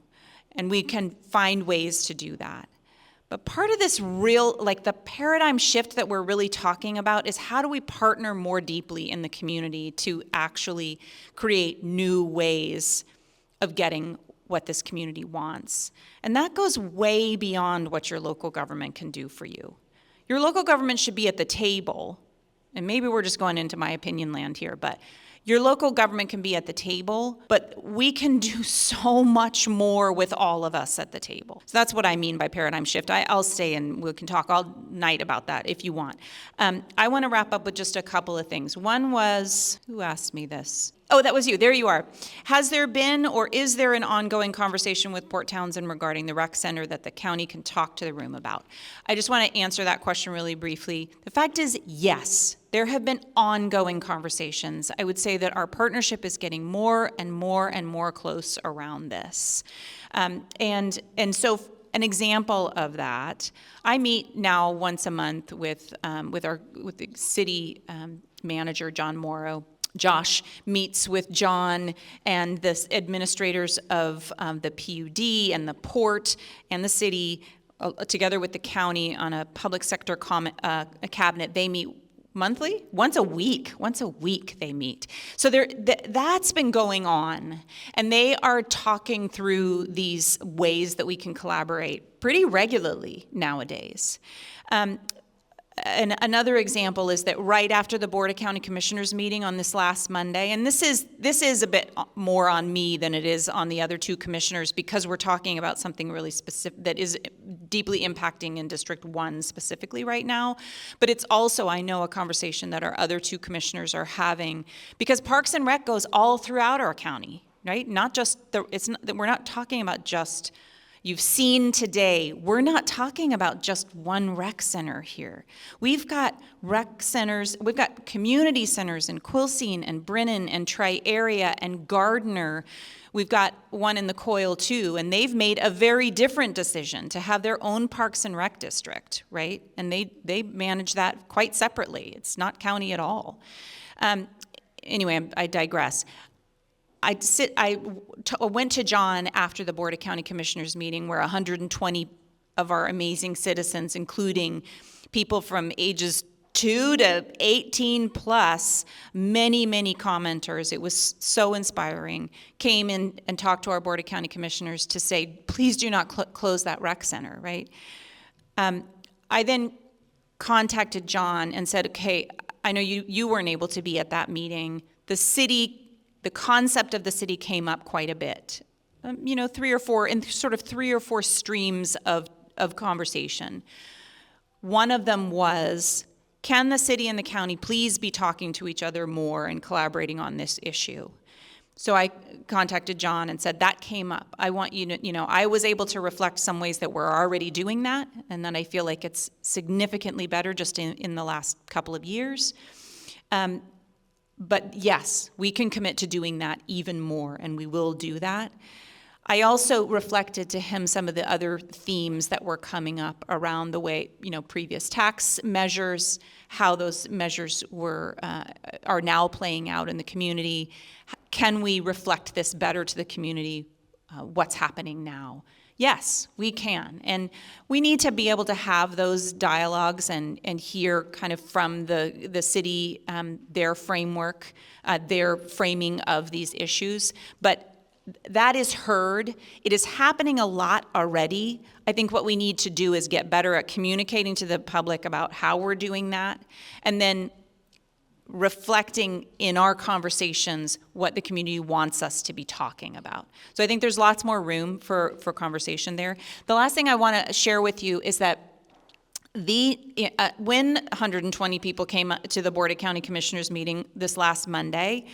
and we can find ways to do that. But part of this the paradigm shift that we're really talking about is how do we partner more deeply in the community to actually create new ways of getting what this community wants. And that goes way beyond what your local government can do for you. Your local government should be at the table, and maybe we're just going into my opinion land here, but your local government can be at the table, but we can do so much more with all of us at the table. So that's what I mean by paradigm shift. I'll stay and we can talk all night about that if you want. I want to wrap up with just a couple of things. One was, who asked me this? Oh, that was you. There you are. Has there been or is there an ongoing conversation with Port Townsend regarding the rec center that the county can talk to the room about? I just want to answer that question really briefly. The fact is, yes, there have been ongoing conversations. I would say that our partnership is getting more and more and more close around this. And so an example of that, I meet now once a month with the city manager, John Morrow. Josh meets with John and the administrators of the PUD and the port and the city together with the county on a public sector cabinet. They meet monthly, once a week they meet. So that's been going on, and they are talking through these ways that we can collaborate pretty regularly nowadays. And another example is that right after the Board of County Commissioners meeting on this last Monday, and this is a bit more on me than it is on the other two commissioners because we're talking about something really specific that is deeply impacting in District 1 specifically right now, but it's also, I know, a conversation that our other two commissioners are having because Parks and Rec goes all throughout our county, right? We're not talking about just you've seen today, we're not talking about just one rec center here. We've got rec centers, we've got community centers in Quilcene and Brennan and Tri-Area and Gardner. We've got one in the Coil too, and they've made a very different decision to have their own Parks and Rec district, right? And they manage that quite separately. It's not county at all. Anyway, I digress. I went to John after the Board of County Commissioners meeting where 120 of our amazing citizens, including people from ages 2 to 18 plus, many commenters, it was so inspiring, came in and talked to our Board of County Commissioners to say, please do not close that rec center, right? I then contacted John and said, okay, I know you weren't able to be at that meeting. The concept of the city came up quite a bit, 3 or 4 streams of conversation. One of them was, can the city and the county please be talking to each other more and collaborating on this issue? So I contacted John and said, that came up. I want you to, I was able to reflect some ways that we're already doing that, and then I feel like it's significantly better just in the last couple of years. But yes, we can commit to doing that even more, and we will do that. I also reflected to him some of the other themes that were coming up around the way, previous tax measures, how those measures are now playing out in the community. Can we reflect this better to the community, what's happening now? Yes, we can. And we need to be able to have those dialogues and hear kind of from the city, their framework, their framing of these issues. But that is heard. It is happening a lot already. I think what we need to do is get better at communicating to the public about how we're doing that, and then reflecting in our conversations what the community wants us to be talking about. So I think there's lots more room for conversation there. The last thing I want to share with you is that when 120 people came to the Board of County Commissioners meeting this last Monday,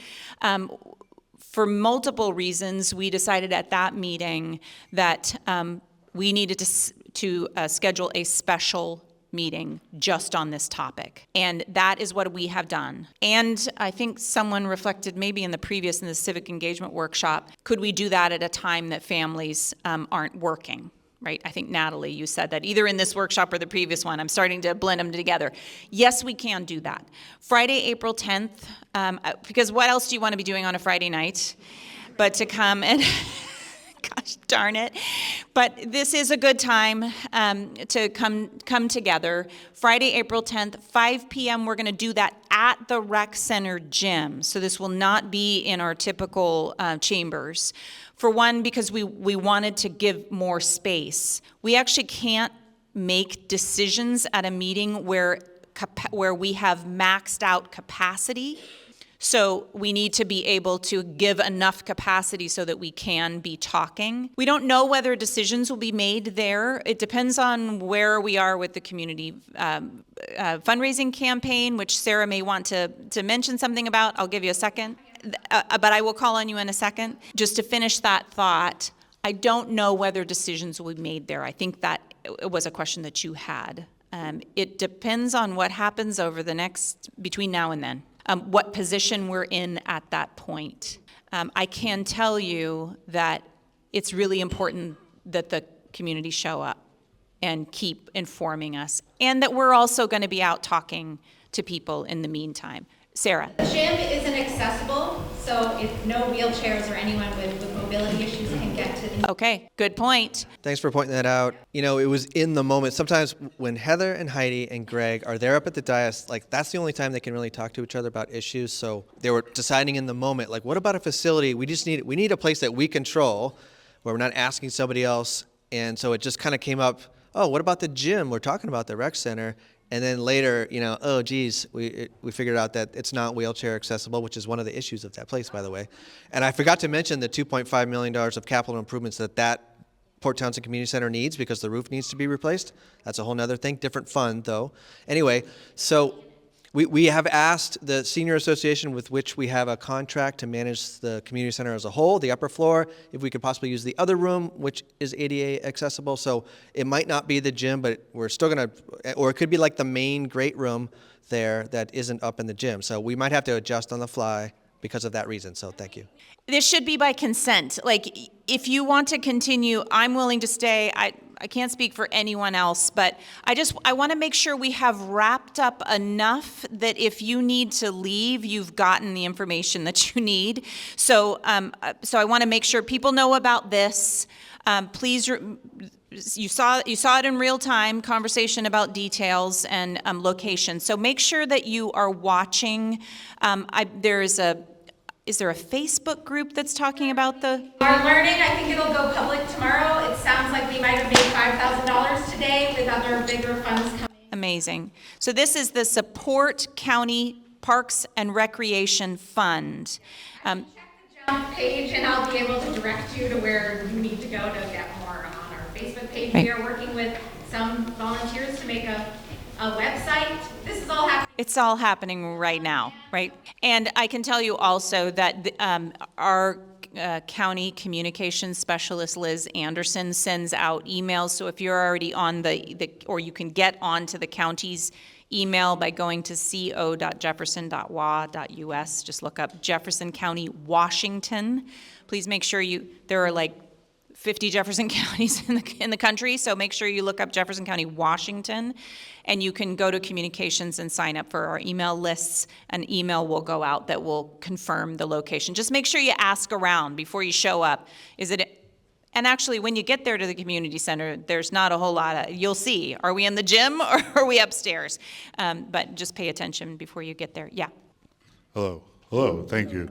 for multiple reasons, we decided at that meeting that we needed to schedule a special meeting just on this topic. And that is what we have done. And I think someone reflected maybe in the civic engagement workshop, could we do that at a time that families aren't working? Right? I think, Natalie, you said that either in this workshop or the previous one. I'm starting to blend them together. Yes, we can do that. Friday, April 10th, because what else do you want to be doing on a Friday night but to come and... Gosh darn it. But this is a good time to come together. Friday, April 10th, 5 p.m., we're going to do that at the rec center gym. So this will not be in our typical chambers. For one, because we wanted to give more space. We actually can't make decisions at a meeting where we have maxed out capacity. So we need to be able to give enough capacity so that we can be talking. We don't know whether decisions will be made there. It depends on where we are with the community fundraising campaign, which Sarah may want to mention something about. I'll give you a second, but I will call on you in a second. Just to finish that thought, I don't know whether decisions will be made there. I think that it was a question that you had. It depends on what happens over between now and then. What position we're in at that point. I can tell you that it's really important that the community show up and keep informing us, and that we're also going to be out talking to people in the meantime. Sarah. The gym isn't accessible, so if no wheelchairs or anyone with mobility issues can get to the... Okay, good point. Thanks for pointing that out. You know, it was in the moment. Sometimes when Heather and Heidi and Greg are there up at the dais, like that's the only time they can really talk to each other about issues. So they were deciding in the moment, like, what about a facility? We need a place that we control where we're not asking somebody else. And so it just kind of came up, oh, what about the gym? We're talking about the rec center. And then later, oh, geez, we figured out that it's not wheelchair accessible, which is one of the issues of that place, by the way. And I forgot to mention the $2.5 million of capital improvements that Port Townsend Community Center needs because the roof needs to be replaced. That's a whole nother thing, different fund, though. Anyway, so we have asked the Senior Association with which we have a contract to manage the community center as a whole, the upper floor, if we could possibly use the other room, which is ADA accessible. So it might not be the gym, but we're still going to, or it could be like the main great room there that isn't up in the gym. So we might have to adjust on the fly because of that reason. So thank you. This should be by consent. Like, if you want to continue, I'm willing to stay. I can't speak for anyone else, but I want to make sure we have wrapped up enough that if you need to leave, you've gotten the information that you need. So I want to make sure people know about this. Please, you saw it in real time, conversation about details and location. So make sure that you are watching. Is there a Facebook group that's talking about the? Our learning, I think it'll go public tomorrow. It sounds like we might have made $5,000 today with other bigger funds coming. Amazing. So this is the Support County Parks and Recreation Fund. Check the jump page and I'll be able to direct you to where you need to go to get more on our Facebook page. Right. We are working with some volunteers to make a website. This is all happening. It's all happening right now, right? And I can tell you also that our county communications specialist, Liz Anderson, sends out emails. So if you're already on or you can get onto the county's email by going to co.jefferson.wa.us. Just look up Jefferson County, Washington. Please make sure there are like 50 Jefferson counties in the country, so make sure you look up Jefferson County, Washington, and you can go to communications and sign up for our email lists. An email will go out that will confirm the location. Just make sure you ask around before you show up. And actually, when you get there to the community center, there's not a whole lot you'll see. Are we in the gym or are we upstairs? But just pay attention before you get there. Yeah. Hello, thank you.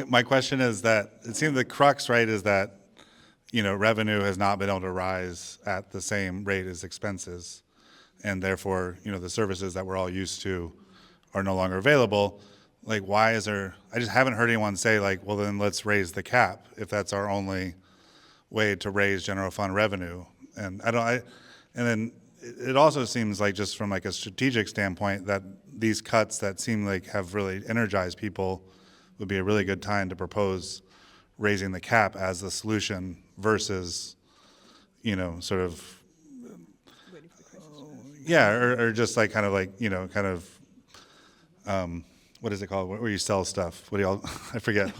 My question is that it seems the crux, right, is that revenue has not been able to rise at the same rate as expenses, and therefore, the services that we're all used to are no longer available. Like, why is there? I just haven't heard anyone say, like, well, then let's raise the cap if that's our only way to raise general fund revenue. And and then it also seems like, just from like a strategic standpoint, that these cuts that seem like have really energized people would be a really good time to propose raising the cap as the solution versus, sort of Yeah, or just like kind of like, what is it called? Where you sell stuff? What do y'all? I forget.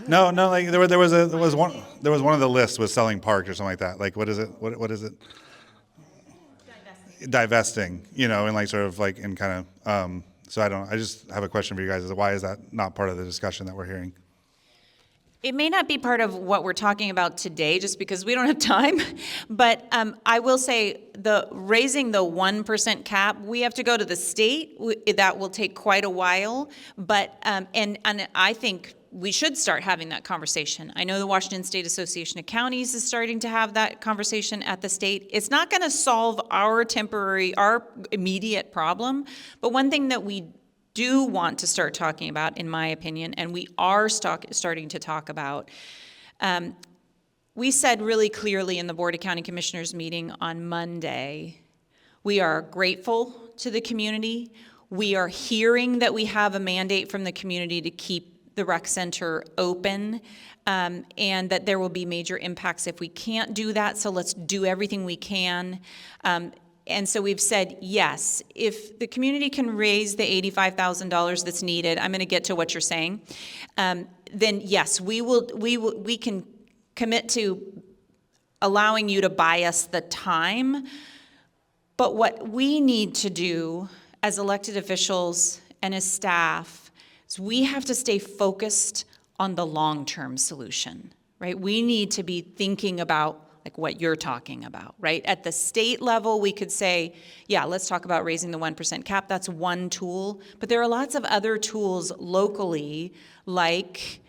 No, like there was one of the lists was selling parks or something like that. Like what is it? What is it? Divesting. And like sort of like in kind of. So I just have a question for you guys. Is why is that not part of the discussion that we're hearing? It may not be part of what we're talking about today, just because we don't have time. But I will say raising the 1% cap, we have to go to the state. That will take quite a while. But and I think we should start having that conversation. I know the Washington State Association of Counties is starting to have that conversation at the state. It's not going to solve our immediate problem. But one thing that we do want to start talking about, in my opinion, and we are starting to talk about, we said really clearly in the Board of County Commissioners meeting on Monday, we are grateful to the community. We are hearing that we have a mandate from the community to keep the rec center open, and that there will be major impacts if we can't do that, so let's do everything we can. And so we've said, yes, if the community can raise the $85,000 that's needed, I'm going to get to what you're saying, then yes, we can commit to allowing you to buy us the time. But what we need to do as elected officials and as staff is we have to stay focused on the long-term solution, right? We need to be thinking about like what you're talking about, right? At the state level, we could say, yeah, let's talk about raising the 1% cap. That's one tool. But there are lots of other tools locally, like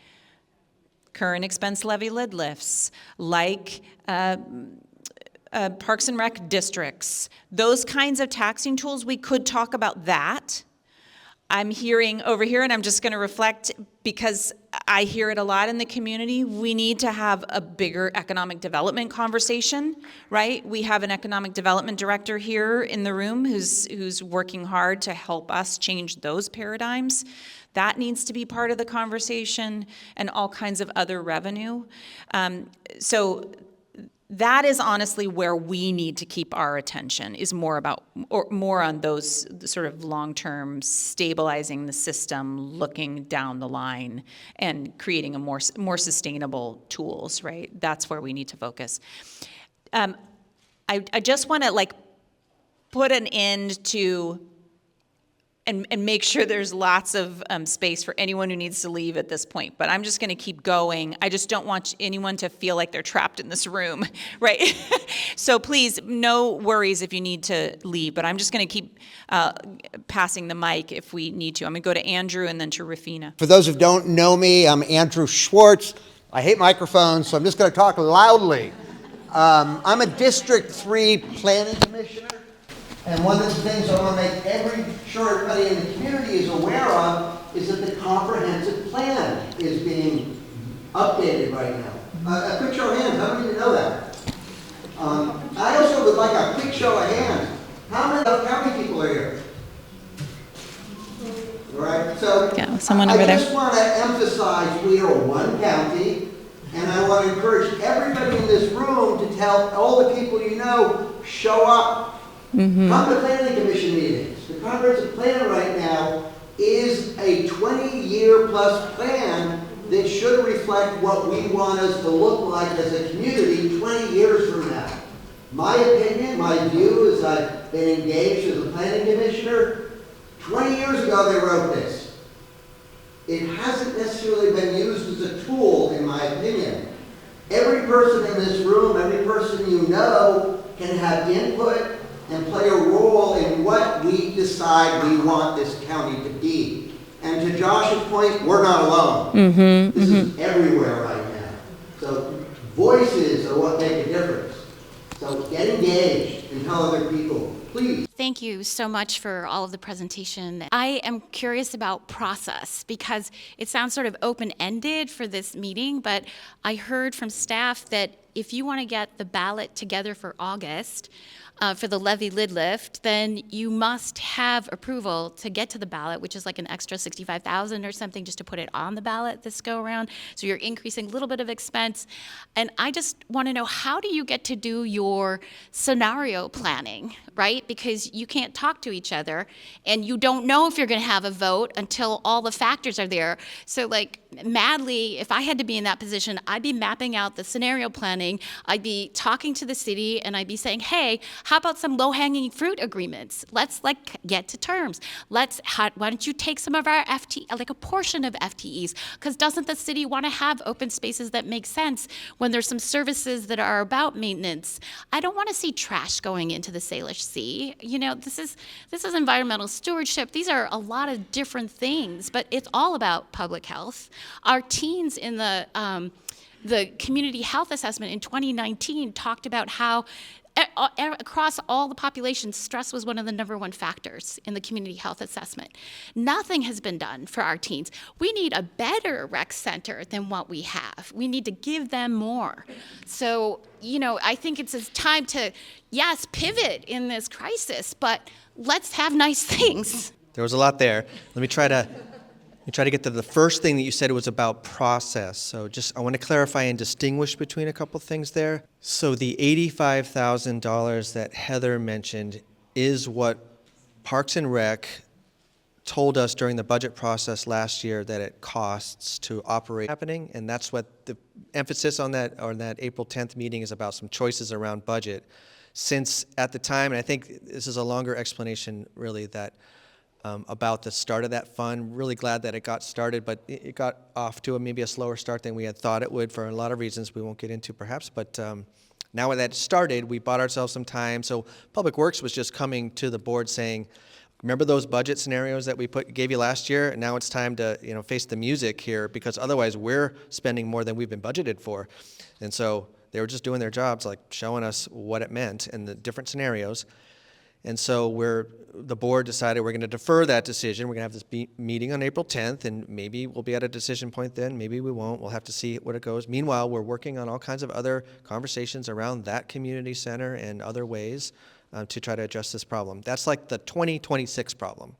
current expense levy lid lifts, like parks and rec districts. Those kinds of taxing tools, we could talk about that. I'm hearing over here, and I'm just going to reflect because I hear it a lot in the community, we need to have a bigger economic development conversation, right? We have an economic development director here in the room who's working hard to help us change those paradigms. That needs to be part of the conversation, and all kinds of other revenue. So that is honestly where we need to keep our attention, is more on those sort of long-term stabilizing the system, looking down the line, and creating a more sustainable tools, right? That's where we need to focus. I just want to put an end to and make sure there's lots of space for anyone who needs to leave at this point. But I'm just going to keep going. I just don't want anyone to feel like they're trapped in this room, right? So please, no worries if you need to leave. But I'm just going to keep passing the mic if we need to. I'm going to go to Andrew and then to Rafina. For those who don't know me, I'm Andrew Schwartz. I hate microphones, so I'm just going to talk loudly. I'm a District 3 planning commissioner. And one of the things I want to make sure everybody in the community is aware of is that the comprehensive plan is being updated right now. A quick show of hands, how many of you know that? I also would like a quick show of hands. How many people are here? All right, so yeah, someone over there. I just want to emphasize we are one county, and I want to encourage everybody in this room to tell all the people you know, show up. Mm-hmm. Come to planning commission meetings. The comprehensive plan right now is a 20-year plus plan that should reflect what we want us to look like as a community 20 years from now. My opinion, my view, as I've been engaged as a planning commissioner, 20 years ago they wrote this. It hasn't necessarily been used as a tool, in my opinion. Every person in this room, every person you know, can have input and play a role in what we decide we want this county to be. And to Josh's point, we're not alone. Mm-hmm, this is everywhere right now. So voices are what make a difference. So get engaged and tell other people, please. Thank you so much for all of the presentation. I am curious about process because it sounds sort of open-ended for this meeting, but I heard from staff that if you want to get the ballot together for August, for the levy lid lift, then you must have approval to get to the ballot, which is like an extra $65,000 or something just to put it on the ballot this go around. So you're increasing a little bit of expense. And I just want to know, how do you get to do your scenario planning, right? right? Because you can't talk to each other, and you don't know if you're going to have a vote until all the factors are there. So, like, madly, if I had to be in that position, I'd be mapping out the scenario planning. I'd be talking to the city, and I'd be saying, hey, how about some low-hanging fruit agreements? Let's, like, get to terms. Why don't you take some of our like a portion of FTEs? Because doesn't the city want to have open spaces that make sense when there's some services that are about maintenance? I don't want to see trash going into the Salish Sea. You know, this is environmental stewardship. These are a lot of different things, but it's all about public health. Our teens in the community health assessment in 2019 talked about how across all the population, stress was one of the #1 factors in the community health assessment. Nothing has been done for our teens. We need a better rec center than what we have. We need to give them more. So, you know, I think it's time to, yes, pivot in this crisis, but let's have nice things. There was a lot there. Let me try to get to the first thing that you said was about process. So I want to clarify and distinguish between a couple things there. So the $85,000 that Heather mentioned is what Parks and Rec told us during the budget process last year that it costs to operate happening, and that's what the emphasis on that April 10th meeting is about, some choices around budget. Since at the time, and I think this is a longer explanation really, that about the start of that fund. Really glad that it got started, but it got off to maybe a slower start than we had thought it would for a lot of reasons we won't get into perhaps. But now that it started, we bought ourselves some time. So Public Works was just coming to the board saying, remember those budget scenarios that we gave you last year? Now it's time to face the music here, because otherwise we're spending more than we've been budgeted for. And so they were just doing their jobs, like showing us what it meant and the different scenarios. And so the board decided we're going to defer that decision. We're going to have this meeting on April 10th, and maybe we'll be at a decision point then. Maybe we won't. We'll have to see what it goes. Meanwhile, we're working on all kinds of other conversations around that community center and other ways to try to address this problem. That's like the 2026 problem,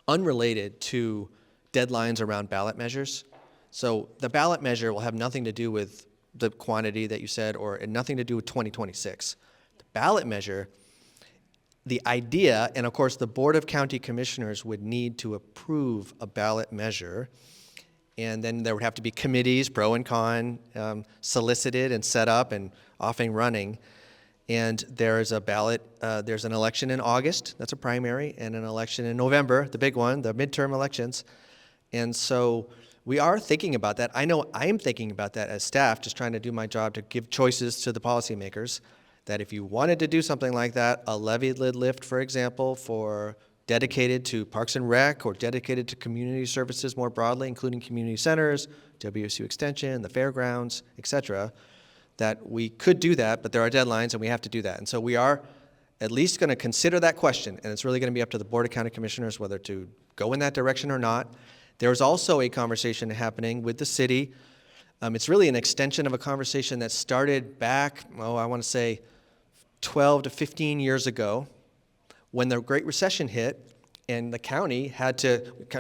unrelated to deadlines around ballot measures. So the ballot measure will have nothing to do with the quantity that you said, or nothing to do with 2026. The ballot measure, the idea, and of course the Board of County Commissioners would need to approve a ballot measure, and then there would have to be committees, pro and con, solicited and set up and off and running. And there's a ballot, there's an election in August, that's a primary, and an election in November, the big one, the midterm elections. And so we are thinking about that. I know I'm thinking about that as staff, just trying to do my job to give choices to the policymakers, that if you wanted to do something like that, a levy lid lift, for example, for dedicated to Parks and Rec or dedicated to community services more broadly, including community centers, WSU Extension, the fairgrounds, et cetera, that we could do that, but there are deadlines and we have to do that. And so we are at least going to consider that question, and it's really going to be up to the Board of County Commissioners whether to go in that direction or not. There's also a conversation happening with the city. It's really an extension of a conversation that started back, I want to say 12 to 15 years ago, when the Great Recession hit and the county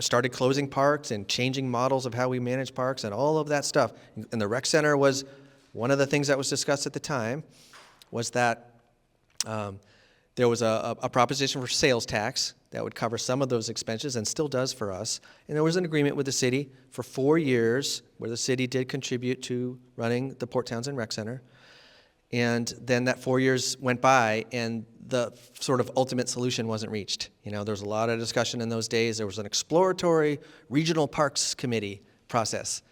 started closing parks and changing models of how we manage parks and all of that stuff. And the rec center was one of the things that was discussed at the time, was that there was a proposition for sales tax that would cover some of those expenses, and still does for us. And there was an agreement with the city for 4 years where the city did contribute to running the Port Townsend Rec Center. And then that 4 years went by, and the sort of ultimate solution wasn't reached. There was a lot of discussion in those days. There was an exploratory regional parks committee process,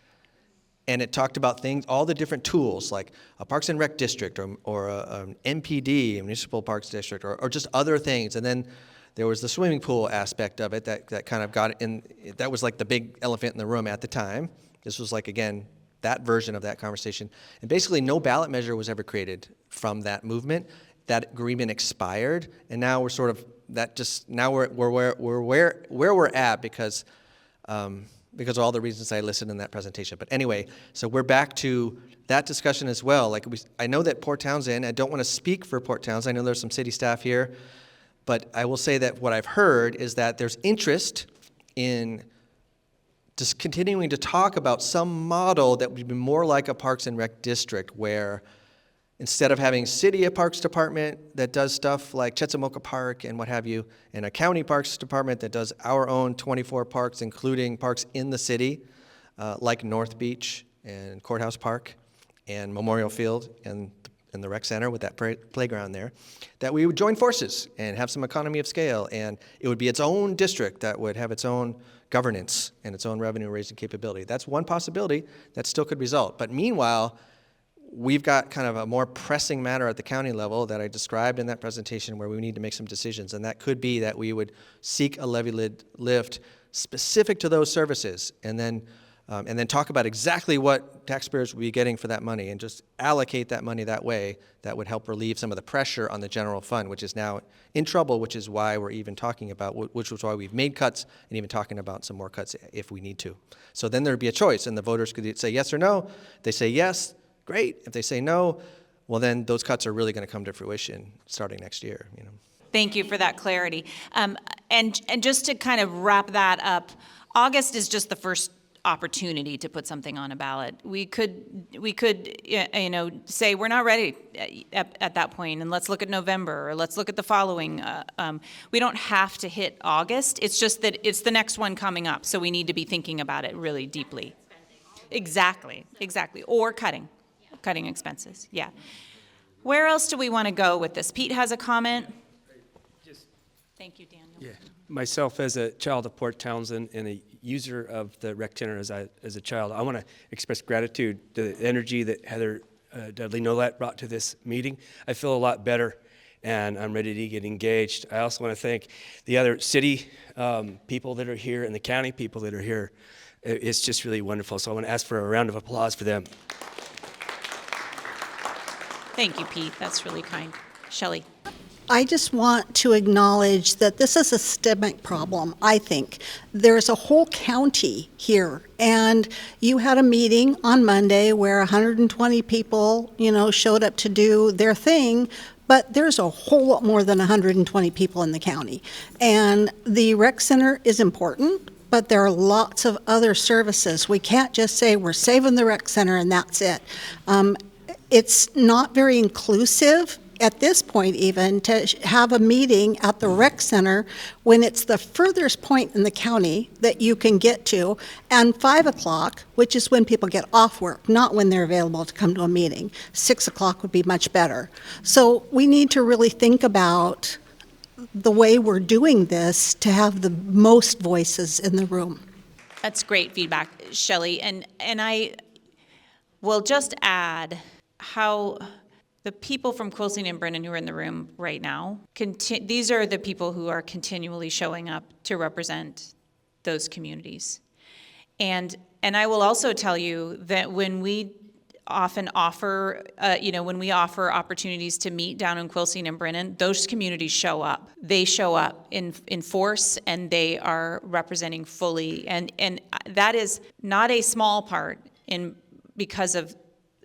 and it talked about things, all the different tools, like a Parks and Rec district or an MPD, a municipal parks district, or just other things. And then there was the swimming pool aspect of it that kind of got in. That was like the big elephant in the room at the time. This was like, again, that version of that conversation. And basically no ballot measure was ever created from that movement. That agreement expired, and now we're sort of, now we're where we're at because of all the reasons I listed in that presentation. But anyway, so we're back to that discussion as well. Like I know that Port Townsend, I don't want to speak for Port Townsend, I know there's some city staff here, but I will say that what I've heard is that there's interest in just continuing to talk about some model that would be more like a Parks and Rec district, where instead of having city parks department that does stuff like Chetzemoka Park and what have you, and a county parks department that does our own 24 parks, including parks in the city, like North Beach and Courthouse Park and Memorial Field and the rec center with that playground there, that we would join forces and have some economy of scale, and it would be its own district that would have its own governance and its own revenue raising capability. That's one possibility that still could result. But meanwhile, we've got kind of a more pressing matter at the county level that I described in that presentation where we need to make some decisions, and that could be that we would seek a levy lift specific to those services, and then talk about exactly what taxpayers would be getting for that money and just allocate that money that way. That would help relieve some of the pressure on the general fund, which is now in trouble, which is why we're even talking about, which was why we've made cuts and even talking about some more cuts if we need to. So then there'd be a choice, and the voters could say yes or no. If they say yes, great. If they say no, well, then those cuts are really going to come to fruition starting next year. Thank you for that clarity. And just to kind of wrap that up, August is just the first opportunity to put something on a ballot. We could say we're not ready at that point, and let's look at November, or let's look at the following. We don't have to hit August. It's just that it's the next one coming up, so we need to be thinking about it really deeply. Exactly. Or cutting expenses. Yeah. Where else do we want to go with this? Pete has a comment. Thank you, Daniel. Yeah. Myself, as a child of Port Townsend and a user of the rec center as a child, I want to express gratitude to the energy that Heather Dudley Nolat brought to this meeting. I feel a lot better, and I'm ready to get engaged. I also want to thank the other city people that are here and the county people that are here. It's just really wonderful. So I want to ask for a round of applause for them. Thank you, Pete. That's really kind. Shelley. I just want to acknowledge that this is a systemic problem, I think. There's a whole county here, and you had a meeting on Monday where 120 people, showed up to do their thing, but there's a whole lot more than 120 people in the county. And the rec center is important, but there are lots of other services. We can't just say we're saving the rec center and that's it. It's not very inclusive at this point even to have a meeting at the rec center when it's the furthest point in the county that you can get to, and 5 o'clock, which is when people get off work, not when they're available to come to a meeting. 6 o'clock would be much better. So we need to really think about the way we're doing this to have the most voices in the room. That's great feedback, Shelley. And I will just add how the people from Quilcene and Brennan who are in the room right now, these are the people who are continually showing up to represent those communities. And I will also tell you that when we often offer, when we offer opportunities to meet down in Quilcene and Brennan, those communities show up. They show up in force, and they are representing fully. And that is not a small part because of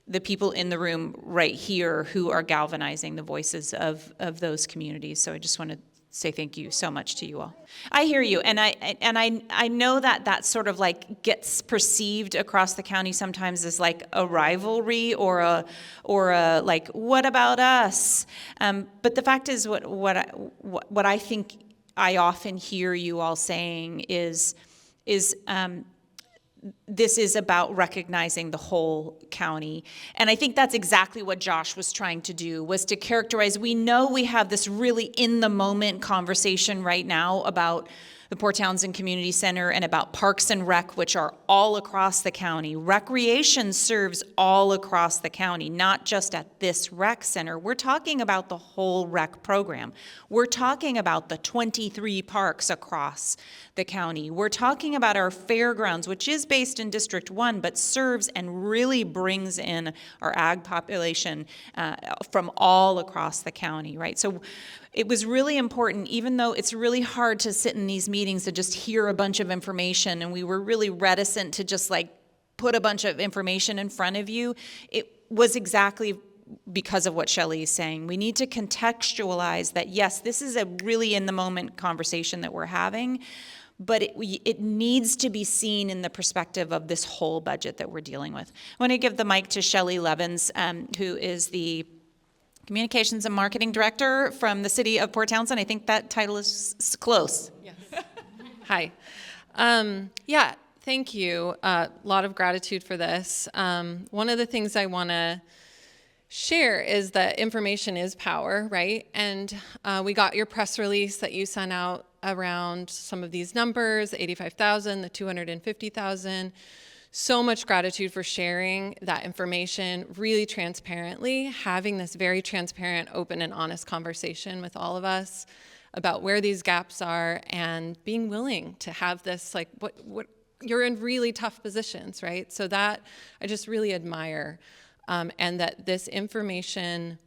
the people in the room right here who are galvanizing the voices of those communities. So I just want to say thank you so much to you all. I hear you, and I know that sort of like gets perceived across the county sometimes as like a rivalry or a like, what about us? But the fact is, what I think I often hear you all saying is this is about recognizing the whole county. And I think that's exactly what Josh was trying to do, was to characterize. We know we have this really in-the-moment conversation right now about the Port Townsend Community Center and about Parks and Rec, which are all across the county. Recreation serves all across the county, not just at this rec center. We're talking about the whole rec program. We're talking about the 23 parks across the county. We're talking about our fairgrounds, which is based in District 1, but serves and really brings in our ag population from all across the county, right? So it was really important, even though it's really hard to sit in these meetings to just hear a bunch of information, and we were really reticent to just like put a bunch of information in front of you. It was exactly because of what Shelley is saying. We need to contextualize that, yes, this is a really in-the-moment conversation that we're having, but it needs to be seen in the perspective of this whole budget that we're dealing with. I want to give the mic to Shelley Levins, who is the Communications and Marketing Director from the City of Port Townsend. I think that title is close. Yes. Hi. Yeah, thank you. A lot of gratitude for this. One of the things I want to share is that information is power, right? And we got your press release that you sent out around some of these numbers, 85,000, the 250,000. So much gratitude for sharing that information really transparently, having this very transparent, open, and honest conversation with all of us about where these gaps are, and being willing to have this, like, what you're in really tough positions, right? So that I just really admire, and that this information,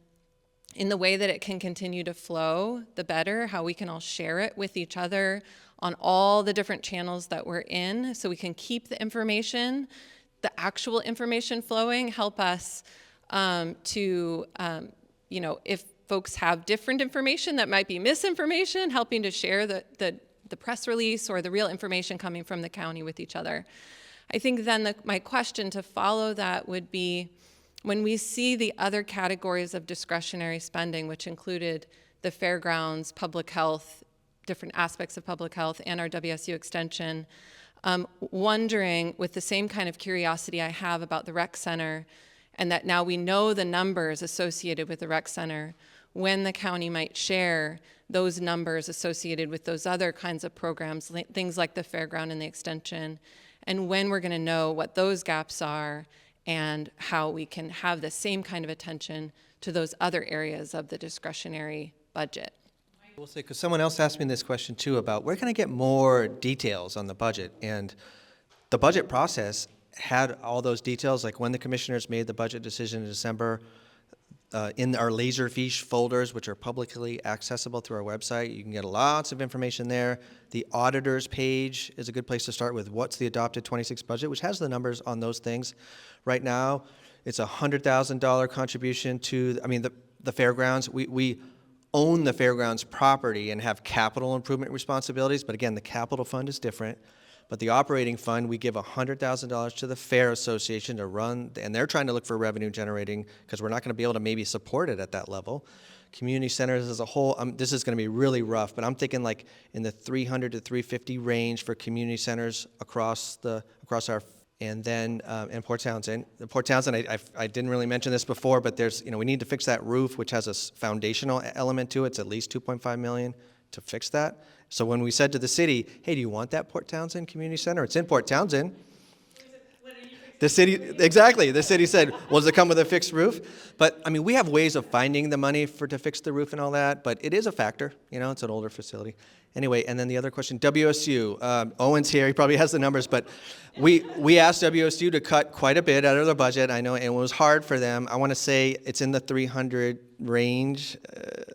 in the way that it can continue to flow, the better, how we can all share it with each other on all the different channels that we're in, so we can keep the information, the actual information flowing, help us to, if folks have different information that might be misinformation, helping to share the press release or the real information coming from the county with each other. I think then my question to follow that would be, when we see the other categories of discretionary spending, which included the fairgrounds, public health, different aspects of public health, and our WSU extension, wondering, with the same kind of curiosity I have about the rec center, and that now we know the numbers associated with the rec center, when the county might share those numbers associated with those other kinds of programs, things like the fairground and the extension, and when we're going to know what those gaps are and how we can have the same kind of attention to those other areas of the discretionary budget. I will say, because someone else asked me this question too about where can I get more details on the budget, and the budget process had all those details, like when the commissioners made the budget decision in December, in our Laserfiche folders, which are publicly accessible through our website. You can get lots of information there. The auditor's page is a good place to start with what's the adopted 26 budget, which has the numbers on those things. Right now, it's a $100,000 contribution to, the fairgrounds. We own the fairgrounds property and have capital improvement responsibilities, but again, the capital fund is different. But the operating fund, we give $100,000 to the Fair Association to run, and they're trying to look for revenue generating, because we're not going to be able to maybe support it at that level. Community centers as a whole, this is going to be really rough, but I'm thinking like in the 300 to 350 range for community centers across our, and then in Port Townsend. Port Townsend, I didn't really mention this before, but there's, we need to fix that roof, which has a foundational element to it. It's at least $2.5 million to fix that. So when we said to the city, hey, do you want that Port Townsend Community Center? It's in Port Townsend. The city, exactly. The city said, well, does it come with a fixed roof? But we have ways of finding the money to fix the roof and all that, but it is a factor. It's an older facility. Anyway, and then the other question, WSU. Owen's here, he probably has the numbers, but we asked WSU to cut quite a bit out of their budget. I know, and it was hard for them. I want to say it's in the 300 range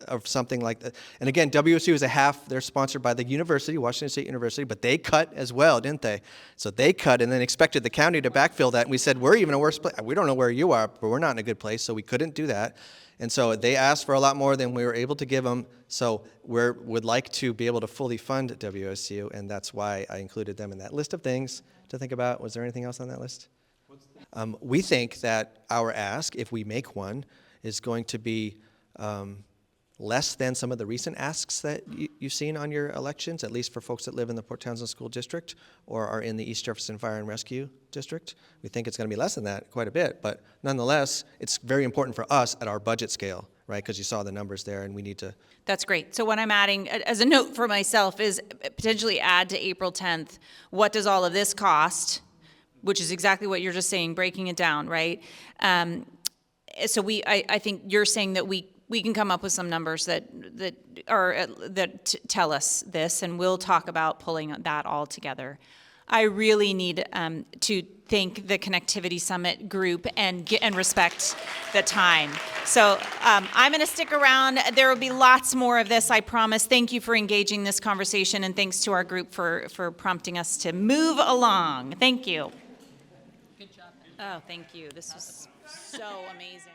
of something like that. And again, WSU is they're sponsored by the university, Washington State University, but they cut as well, didn't they? So they cut and then expected the county to backfill that. And we said, we're even a worse place. We don't know where you are, but we're not in a good place, so we couldn't do that. And so they asked for a lot more than we were able to give them. So we would like to be able to fully fund WSU, and that's why I included them in that list of things to think about. Was there anything else on that list? We think that our ask, if we make one, is going to be less than some of the recent asks that you've seen on your elections, at least for folks that live in the Port Townsend School District or are in the East Jefferson Fire and Rescue District. We think it's going to be less than that quite a bit, but nonetheless, it's very important for us at our budget scale, right? Because you saw the numbers there, and we need to. That's great. So what I'm adding as a note for myself is potentially add to April 10th, what does all of this cost, which is exactly what you're just saying, breaking it down, right? So I think you're saying that we can come up with some numbers that tell us this, and we'll talk about pulling that all together. I really need to thank the Connectivity Summit group and respect the time. So I'm going to stick around. There will be lots more of this, I promise. Thank you for engaging this conversation, and thanks to our group for prompting us to move along. Thank you. Good job. Oh, thank you. This was so amazing.